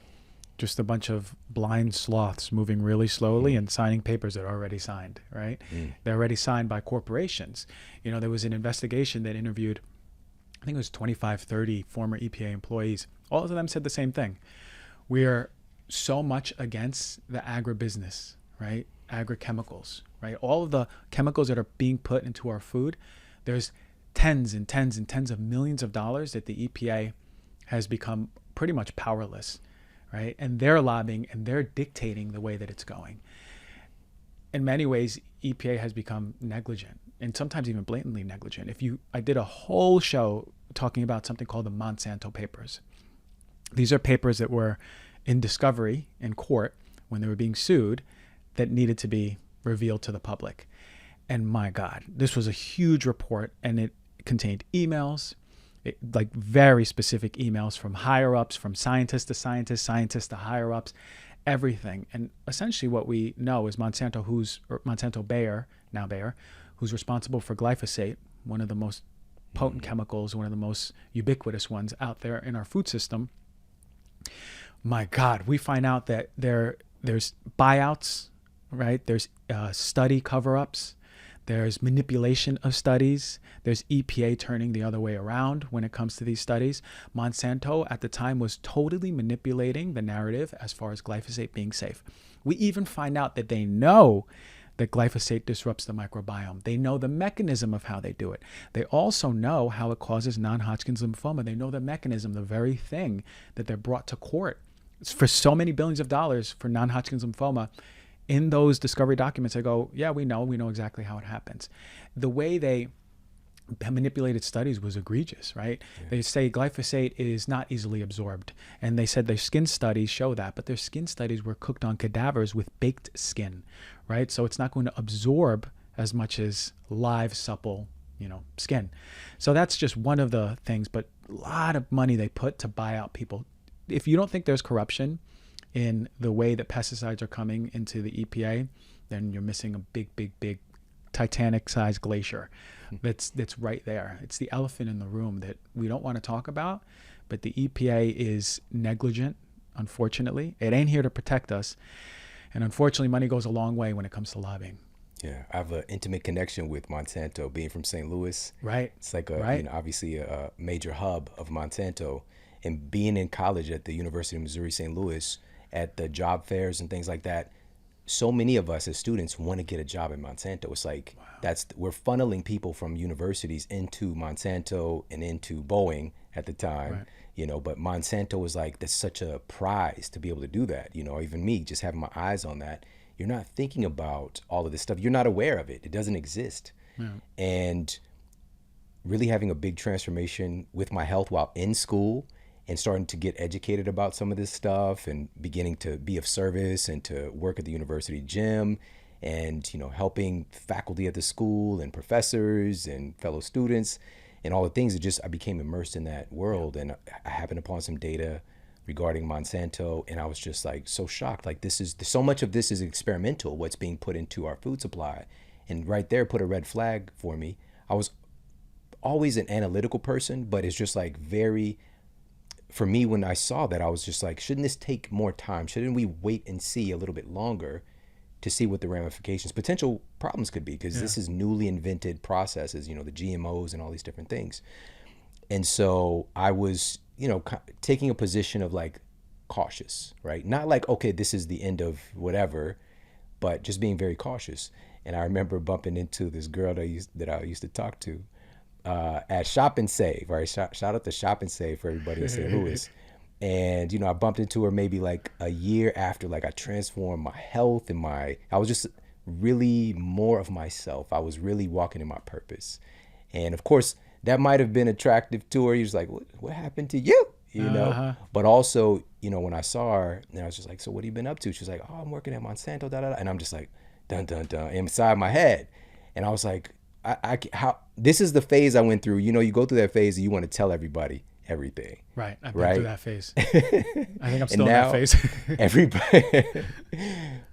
just a bunch of blind sloths moving really slowly and signing papers that are already signed, right? They're already signed by corporations. You know, there was an investigation that interviewed, I think it was 25, 30 former EPA employees. All of them said the same thing. We're so much against the agribusiness, right? Agrochemicals, right? All of the chemicals that are being put into our food, there's tens and tens and tens of millions of dollars that the EPA has become pretty much powerless, right? And they're lobbying and they're dictating the way that it's going. In many ways, EPA has become negligent and sometimes even blatantly negligent. I did a whole show talking about something called the Monsanto papers. These are papers that were in discovery in court when they were being sued that needed to be revealed to the public. And my God, this was a huge report, and it contained emails, like very specific emails from higher ups, from scientists to scientists, scientists to higher ups, everything. And essentially what we know is Monsanto Bayer, now Bayer, who's responsible for glyphosate, one of the most potent chemicals, one of the most ubiquitous ones out there in our food system. My God, we find out that there's buyouts, right? There's study cover-ups. There's manipulation of studies. There's EPA turning the other way around when it comes to these studies. Monsanto at the time was totally manipulating the narrative as far as glyphosate being safe. We even find out that they know that glyphosate disrupts the microbiome. They know the mechanism of how they do it. They also know how it causes non-Hodgkin's lymphoma. They know the mechanism, the very thing that they're brought to court for so many billions of dollars for non-Hodgkin's lymphoma. In those discovery documents, I go, yeah, we know exactly how it happens. The way they manipulated studies was egregious, right? Yeah. They say glyphosate is not easily absorbed. And they said their skin studies show that, but their skin studies were cooked on cadavers with baked skin, right? So it's not going to absorb as much as live, supple, skin. So that's just one of the things, but a lot of money they put to buy out people. If you don't think there's corruption in the way that pesticides are coming into the EPA, then you're missing a big Titanic-sized glacier that's right there. It's the elephant in the room that we don't want to talk about, but the EPA is negligent, unfortunately. It ain't here to protect us. And unfortunately, money goes a long way when it comes to lobbying. Yeah, I have an intimate connection with Monsanto, being from St. Louis. Right. It's like obviously a major hub of Monsanto. And being in college at the University of Missouri, St. Louis, at the job fairs and things like that, so many of us as students want to get a job at Monsanto. It's like, wow. We're funneling people from universities into Monsanto and into Boeing at the time, right. But Monsanto was like, that's such a prize to be able to do that. Even me, just having my eyes on that, you're not thinking about all of this stuff. You're not aware of it. It doesn't exist. Yeah. And really having a big transformation with my health while in school and starting to get educated about some of this stuff and beginning to be of service and to work at the university gym and, helping faculty at the school and professors and fellow students and all the things. I became immersed in that world. And I happened upon some data regarding Monsanto, and I was just like so shocked. Like, so much of this is experimental, what's being put into our food supply. And right there put a red flag for me. I was always an analytical person, but it's just like for me, when I saw that, I was just like, shouldn't this take more time? Shouldn't we wait and see a little bit longer to see what the ramifications, potential problems could be? Because this is newly invented processes, the GMOs and all these different things. And so I was, taking a position of like cautious, right? Not like, okay, this is the end of whatever, but just being very cautious. And I remember bumping into this girl that I used to talk to at Shop and Save, right? Shout out to Shop and Save for everybody in St. Louis. And, I bumped into her maybe like a year after, like I transformed my health and I was just really more of myself. I was really walking in my purpose. And of course, that might have been attractive to her. He was like, what happened to you? But also, when I saw her, and I was just like, so what have you been up to? She was like, oh, I'm working at Monsanto, da, da, da. And I'm just like, dun, dun, dun, inside my head. And I was like, how this is the phase I went through. You go through that phase and you want to tell everybody everything. Right. I've been through that phase. I think I'm still in that phase. Everybody,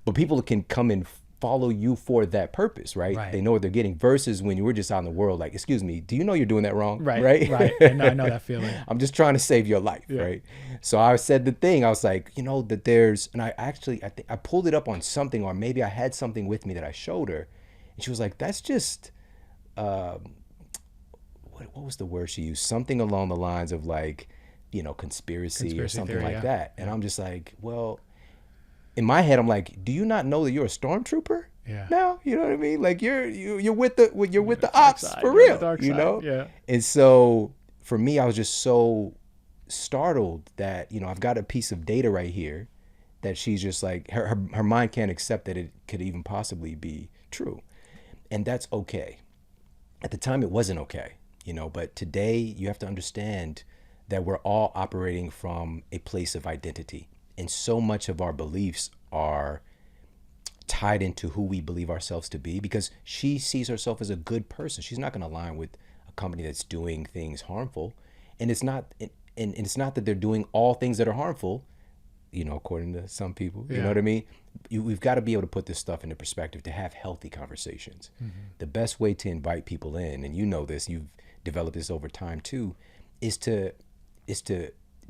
but people can come and follow you for that purpose, right? They know what they're getting, versus when you were just out in the world, like, excuse me, do you know you're doing that wrong? Right. I know that feeling. I'm just trying to save your life, right? So I said the thing, I was like, that there's, and I think I pulled it up on something, or maybe I had something with me that I showed her, and she was like, that's just, what was the word she used? Something along the lines of like, conspiracy or something theory, like that. And I'm just like, well, in my head, I'm like, do you not know that you're a stormtrooper? Yeah. Now, you know what I mean? Like you're with the ops side, for real, Yeah. And so for me, I was just so startled that, I've got a piece of data right here that she's just like, her mind can't accept that it could even possibly be true. And that's okay. At the time, it wasn't okay, but today you have to understand that we're all operating from a place of identity. And so much of our beliefs are tied into who we believe ourselves to be, because she sees herself as a good person. She's not going to align with a company that's doing things harmful. And it's not that they're doing all things that are harmful. according to some people. You Yeah. know what I mean? We've got to be able to put this stuff into perspective to have healthy conversations. The best way to invite people in, and you know this, you've developed this over time too, is to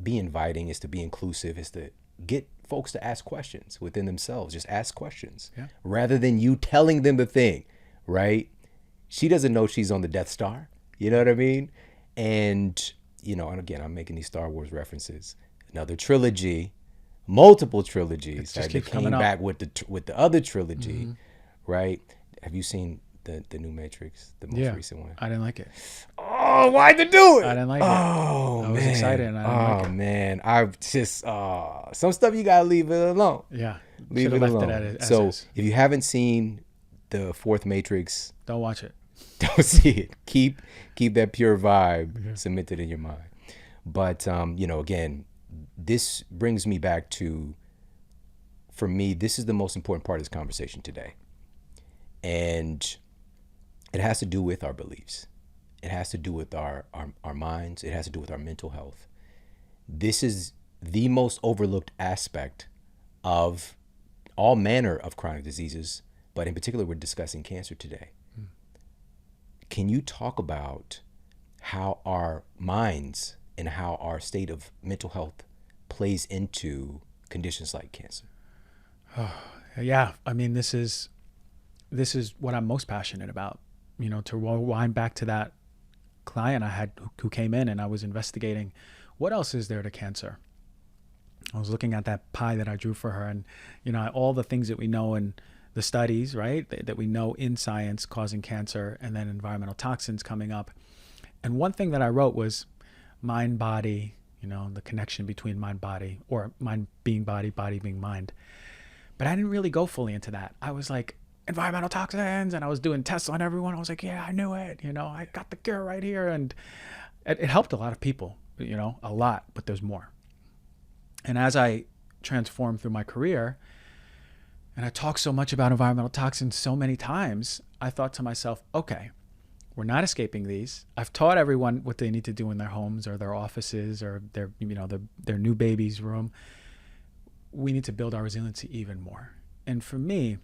be inviting, is to be inclusive, is to get folks to ask questions within themselves. Just ask questions rather than you telling them the thing, right? She doesn't know she's on the Death Star. You know what I mean? And, and again, I'm making these Star Wars references. Another trilogy, multiple trilogies that came back with the other trilogy, right? Have you seen the new Matrix, the most recent one? I didn't like it. Oh, why'd you do it? I didn't like it. Oh, I was excited and I didn't like it. Man, I've just some stuff you gotta leave it alone. Yeah, leave it alone. As if you haven't seen the fourth Matrix, don't watch it. Don't see it. Keep that pure vibe cemented in your mind. But again, this brings me back to, for me, this is the most important part of this conversation today. And it has to do with our beliefs. It has to do with our minds. It has to do with our mental health. This is the most overlooked aspect of all manner of chronic diseases, but in particular, we're discussing cancer today. Can you talk about how our minds and how our state of mental health plays into conditions like cancer? Yeah, I mean, this is what I'm most passionate about. To rewind back to that client I had who came in, and I was investigating what else is there to cancer. I was looking at that pie that I drew for her, and all the things that we know in the studies, right, that we know in science causing cancer, and then environmental toxins coming up. And one thing that I wrote was mind body, the connection between mind body, or mind being body, body being mind. But I didn't really go fully into that. I was like, environmental toxins, and I was doing tests on everyone. I was like, yeah, I knew it. I got the cure right here. And it helped a lot of people, a lot, but there's more. And as I transformed through my career, and I talked so much about environmental toxins so many times, I thought to myself, okay, we're not escaping these. I've taught everyone what they need to do in their homes or their offices or their new baby's room. We need to build our resiliency even more. And for me,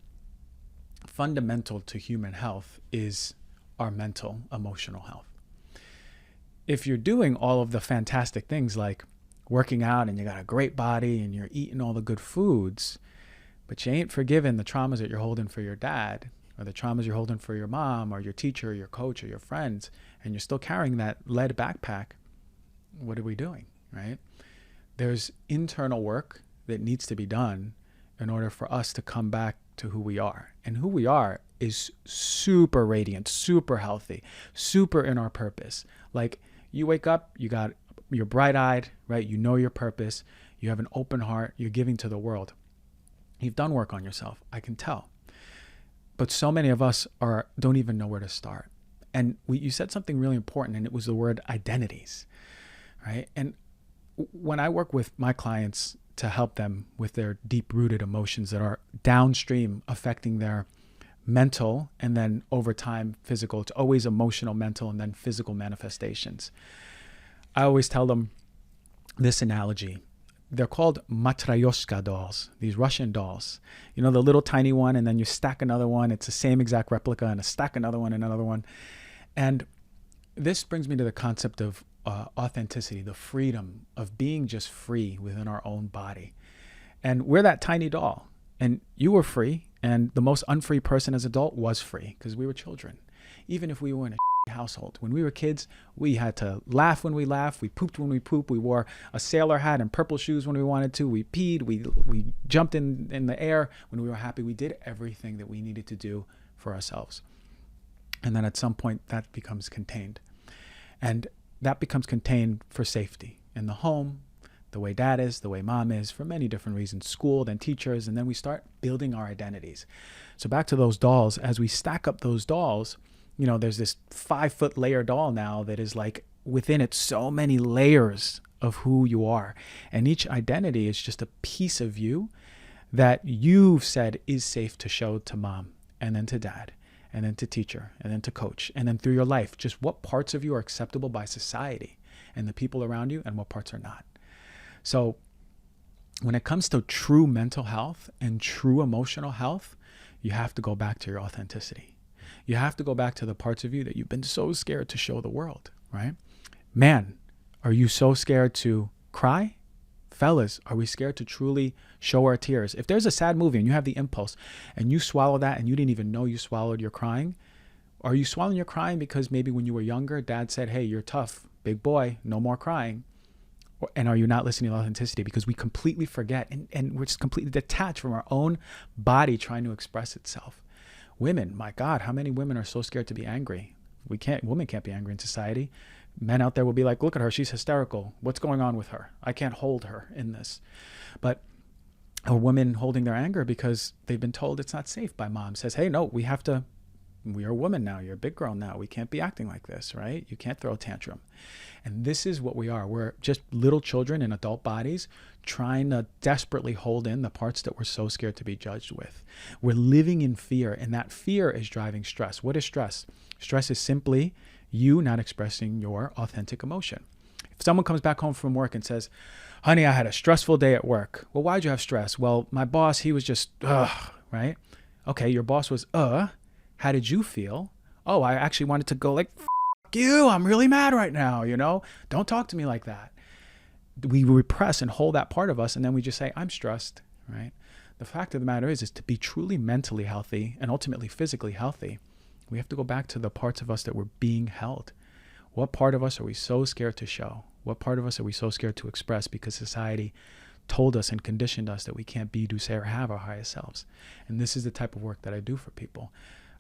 fundamental to human health is our mental, emotional health. If you're doing all of the fantastic things like working out and you got a great body and you're eating all the good foods, but you ain't forgiven the traumas that you're holding for your dad, or the traumas you're holding for your mom or your teacher or your coach or your friends, and you're still carrying that lead backpack, what are we doing, right? There's internal work that needs to be done in order for us to come back to who we are. And who we are is super radiant, super healthy, super in our purpose. Like, you wake up, you're bright-eyed, right? You know your purpose. You have an open heart. You're giving to the world. You've done work on yourself, I can tell. But so many of us don't even know where to start. And you said something really important, and it was the word identities, right? And when I work with my clients to help them with their deep-rooted emotions that are downstream affecting their mental and then over time physical, it's always emotional, mental, and then physical manifestations. I always tell them this analogy. They're called matryoshka dolls, these Russian dolls. The little tiny one, and then you stack another one. It's the same exact replica, and stack another one and another one. And this brings me to the concept of authenticity, the freedom of being just free within our own body. And we're that tiny doll. And you were free, and the most unfree person as an adult was free because we were children. Even if we were in a household. When we were kids, we had to laugh when we laughed. We pooped when we pooped. We wore a sailor hat and purple shoes when we wanted to. We peed. We jumped in the air when we were happy. We did everything that we needed to do for ourselves. And then at some point, that becomes contained. And that becomes contained for safety in the home, the way dad is, the way mom is, for many different reasons, school, then teachers, and then we start building our identities. So back to those dolls, as we stack up those dolls, there's this 5-foot layer doll now that is like within it so many layers of who you are. And each identity is just a piece of you that you've said is safe to show to mom, and then to dad, and then to teacher, and then to coach, and then through your life, just what parts of you are acceptable by society and the people around you and what parts are not. So when it comes to true mental health and true emotional health, you have to go back to your authenticity. You have to go back to the parts of you that you've been so scared to show the world, right? Man, are you so scared to cry? Fellas, are we scared to truly show our tears? If there's a sad movie and you have the impulse and you swallow that and you didn't even know you swallowed your crying, are you swallowing your crying because maybe when you were younger, dad said, hey, you're tough, big boy, no more crying? And are you not listening to authenticity? Because we completely forget and we're just completely detached from our own body trying to express itself. Women, my God, how many women are so scared to be angry? Women can't be angry in society. Men out there will be like, look at her, she's hysterical. What's going on with her? I can't hold her in this. But a woman holding their anger because they've been told it's not safe by mom says, hey, no, we are a woman now. You're a big girl now. We can't be acting like this, right? You can't throw a tantrum. And this is what we are. We're just little children in adult bodies trying to desperately hold in the parts that we're so scared to be judged with. We're living in fear, and that fear is driving stress. What is stress? Stress is simply you not expressing your authentic emotion. If someone comes back home from work and says, honey, I had a stressful day at work. Well, why'd you have stress? Well, my boss, he was just, right? Okay, your boss was, how did you feel? Oh, I actually wanted to go like, F you, I'm really mad right now, Don't talk to me like that. We repress and hold that part of us, and then we just say, I'm stressed, right? The fact of the matter is to be truly mentally healthy and ultimately physically healthy, we have to go back to the parts of us that were being held. What part of us are we so scared to show? What part of us are we so scared to express because society told us and conditioned us that we can't be, do, say, or have our highest selves? And this is the type of work that I do for people.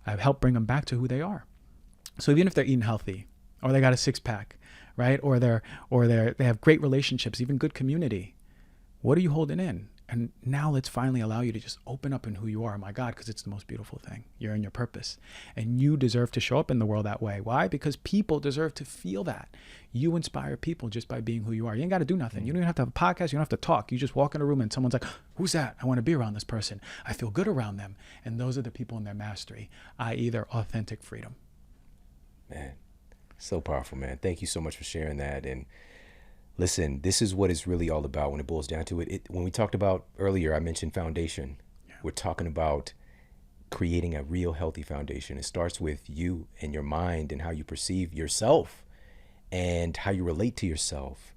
I help bring them back to who they are. So even if they're eating healthy, or they got a six-pack, right? Or they have great relationships, even good community, what are you holding in? And now let's finally allow you to just open up in who you are, my God, because it's the most beautiful thing. You're in your purpose. And you deserve to show up in the world that way. Why? Because people deserve to feel that. You inspire people just by being who you are. You ain't got to do nothing. You don't even have to have a podcast. You don't have to talk. You just walk in a room and someone's like, who's that? I want to be around this person. I feel good around them. And those are the people in their mastery, i.e. their authentic freedom. Man, so powerful, man. Thank you so much for sharing that. And listen, this is what it's really all about when it boils down to it. When we talked about earlier, I mentioned foundation. Yeah. We're talking about creating a real healthy foundation. It starts with you and your mind and how you perceive yourself and how you relate to yourself.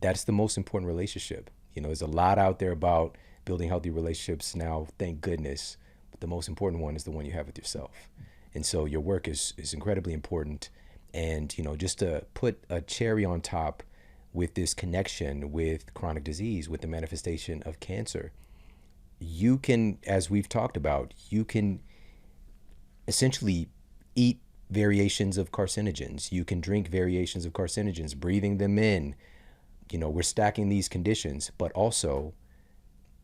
That's the most important relationship. There's a lot out there about building healthy relationships now, thank goodness. But the most important one is the one you have with yourself. And so your work is incredibly important. And, just to put a cherry on top with this connection with chronic disease, with the manifestation of cancer, you can, as we've talked about, you can essentially eat variations of carcinogens. You can drink variations of carcinogens, breathing them in. We're stacking these conditions, but also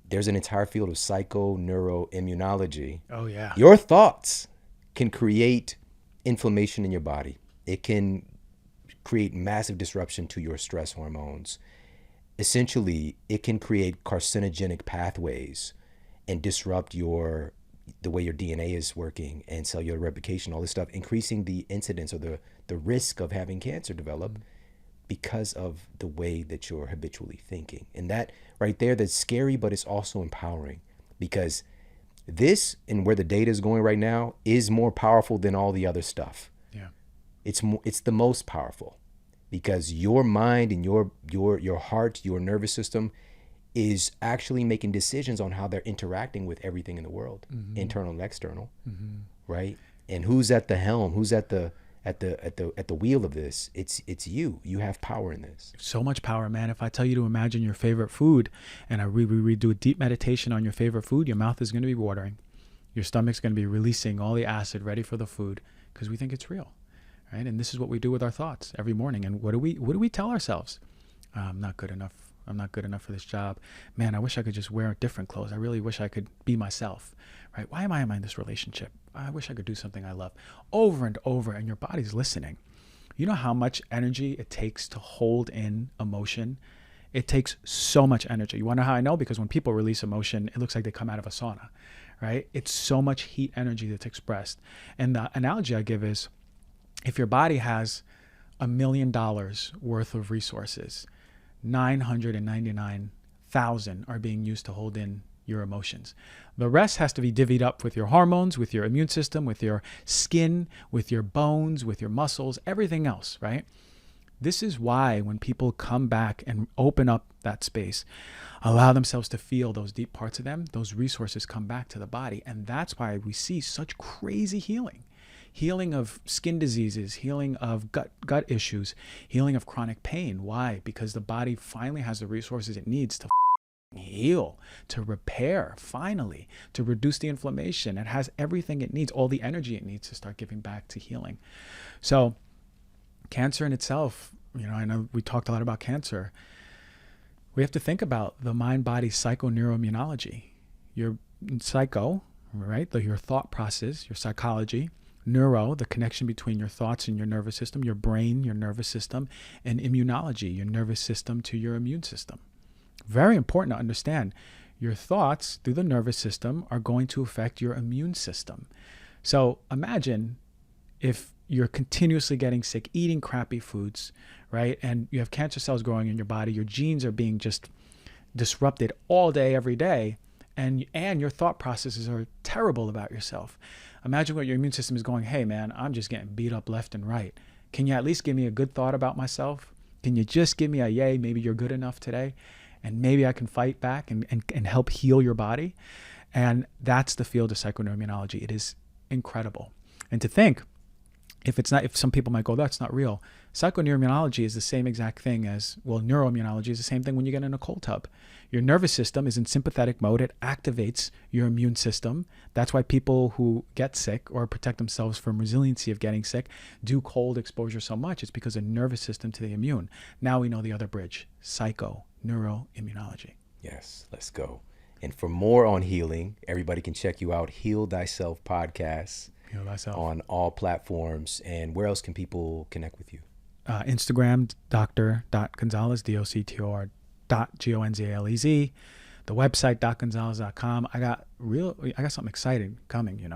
there's an entire field of psychoneuroimmunology. Oh, yeah. Your thoughts can create inflammation in your body. It can create massive disruption to your stress hormones. Essentially, it can create carcinogenic pathways and disrupt the way your DNA is working and cellular replication, all this stuff, increasing the incidence or the risk of having cancer develop because of the way that you're habitually thinking. And that right there, that's scary, but it's also empowering, because this and where the data is going right now is more powerful than all the other stuff. Yeah. It's the most powerful, because your mind and your heart, your nervous system is actually making decisions on how they're interacting with everything in the world, internal and external, right? And who's at the helm? Who's at the wheel of this? It's you. You have power in this. So much power, man. If I tell you to imagine your favorite food and we do a deep meditation on your favorite food, your mouth is going to be watering. Your stomach's going to be releasing all the acid ready for the food because we think it's real, right? And this is what we do with our thoughts every morning. And what do we tell ourselves? I'm not good enough. I'm not good enough for this job. Man, I wish I could just wear different clothes. I really wish I could be myself, right? Why am I in this relationship? I wish I could do something I love. Over and over, and your body's listening. You know how much energy it takes to hold in emotion? It takes so much energy. You want to know how I know? Because when people release emotion, it looks like they come out of a sauna, right? It's so much heat energy that's expressed. And the analogy I give is, if your body has $1 million worth of resources, 1,000 are being used to hold in your emotions. The rest has to be divvied up with your hormones, with your immune system, with your skin, with your bones, with your muscles, everything else, right? This is why when people come back and open up that space, allow themselves to feel those deep parts of them, those resources come back to the body. And that's why we see such crazy healing of skin diseases, healing of gut issues, healing of chronic pain. Why? Because the body finally has the resources it needs to heal, to repair, finally, to reduce the inflammation. It has everything it needs, all the energy it needs to start giving back to healing. So cancer in itself, I know we talked a lot about cancer. We have to think about the mind-body psychoneuroimmunology. Your psycho, right? Your thought process, your psychology. Neuro, the connection between your thoughts and your nervous system, your brain, your nervous system, and immunology, your nervous system to your immune system. Very important to understand. Your thoughts through the nervous system are going to affect your immune system. So imagine if you're continuously getting sick, eating crappy foods, right? And you have cancer cells growing in your body. Your genes are being just disrupted all day, every day. And your thought processes are terrible about yourself. Imagine what your immune system is going, hey man, I'm just getting beat up left and right. Can you at least give me a good thought about myself? Can you just give me a yay, maybe you're good enough today? And maybe I can fight back and help heal your body. And that's the field of psychoneuroimmunology. It is incredible. And to think, if some people might go, that's not real. Psychoneuroimmunology is the same exact thing as, neuroimmunology is the same thing when you get in a cold tub. Your nervous system is in sympathetic mode. It activates your immune system. That's why people who get sick or protect themselves from resiliency of getting sick do cold exposure so much. It's because of nervous system to the immune. Now we know the other bridge, psychoneuroimmunology. Yes, let's go. And for more on healing, everybody can check you out, Heal Thyself Podcast. Heal Thyself. On all platforms. And where else can people connect with you? Instagram, Dr.Gonzalez, DOCTOR.GONZALEZ. The website, docgonzalez.com. I got something exciting coming,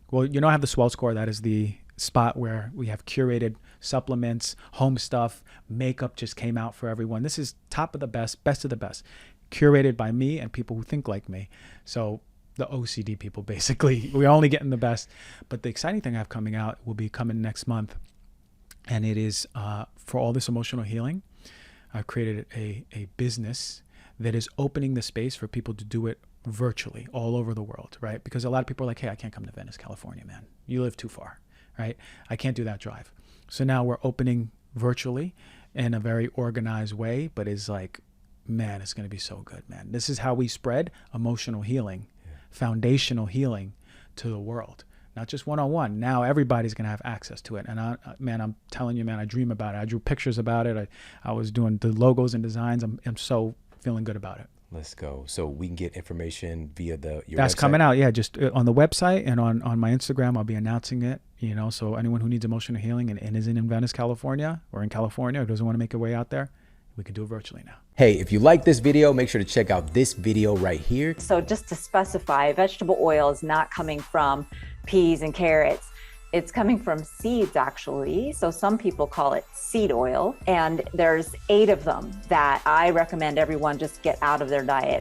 Well, I have the Swell Score. That is the spot where we have curated supplements, home stuff, makeup just came out for everyone. This is top of the best of the best, curated by me and people who think like me. So the OCD people, basically, we're only getting the best. But the exciting thing I have coming out will be coming next month. And it is for all this emotional healing. I've created a business that is opening the space for people to do it virtually all over the world, right? Because a lot of people are like, hey, I can't come to Venice, California, man. You live too far, right? I can't do that drive. So now we're opening virtually in a very organized way, but it's like, man, it's going to be so good, man. This is how we spread emotional healing, foundational healing to the world. Not just one-on-one. Now everybody's going to have access to it. And I'm telling you, man, I dream about it. I drew pictures about it. I was doing the logos and designs. I'm so feeling good about it. Let's go. So we can get information via your That's website? Coming out. Yeah. Just on the website and on my Instagram, I'll be announcing it, so anyone who needs emotional healing and isn't in Venice, California or in California or doesn't want to make their way out there, we can do it virtually now. Hey, if you like this video, make sure to check out this video right here. So just to specify, vegetable oil is not coming from peas and carrots. It's coming from seeds, actually. So some people call it seed oil. And there's 8 of them that I recommend everyone just get out of their diet.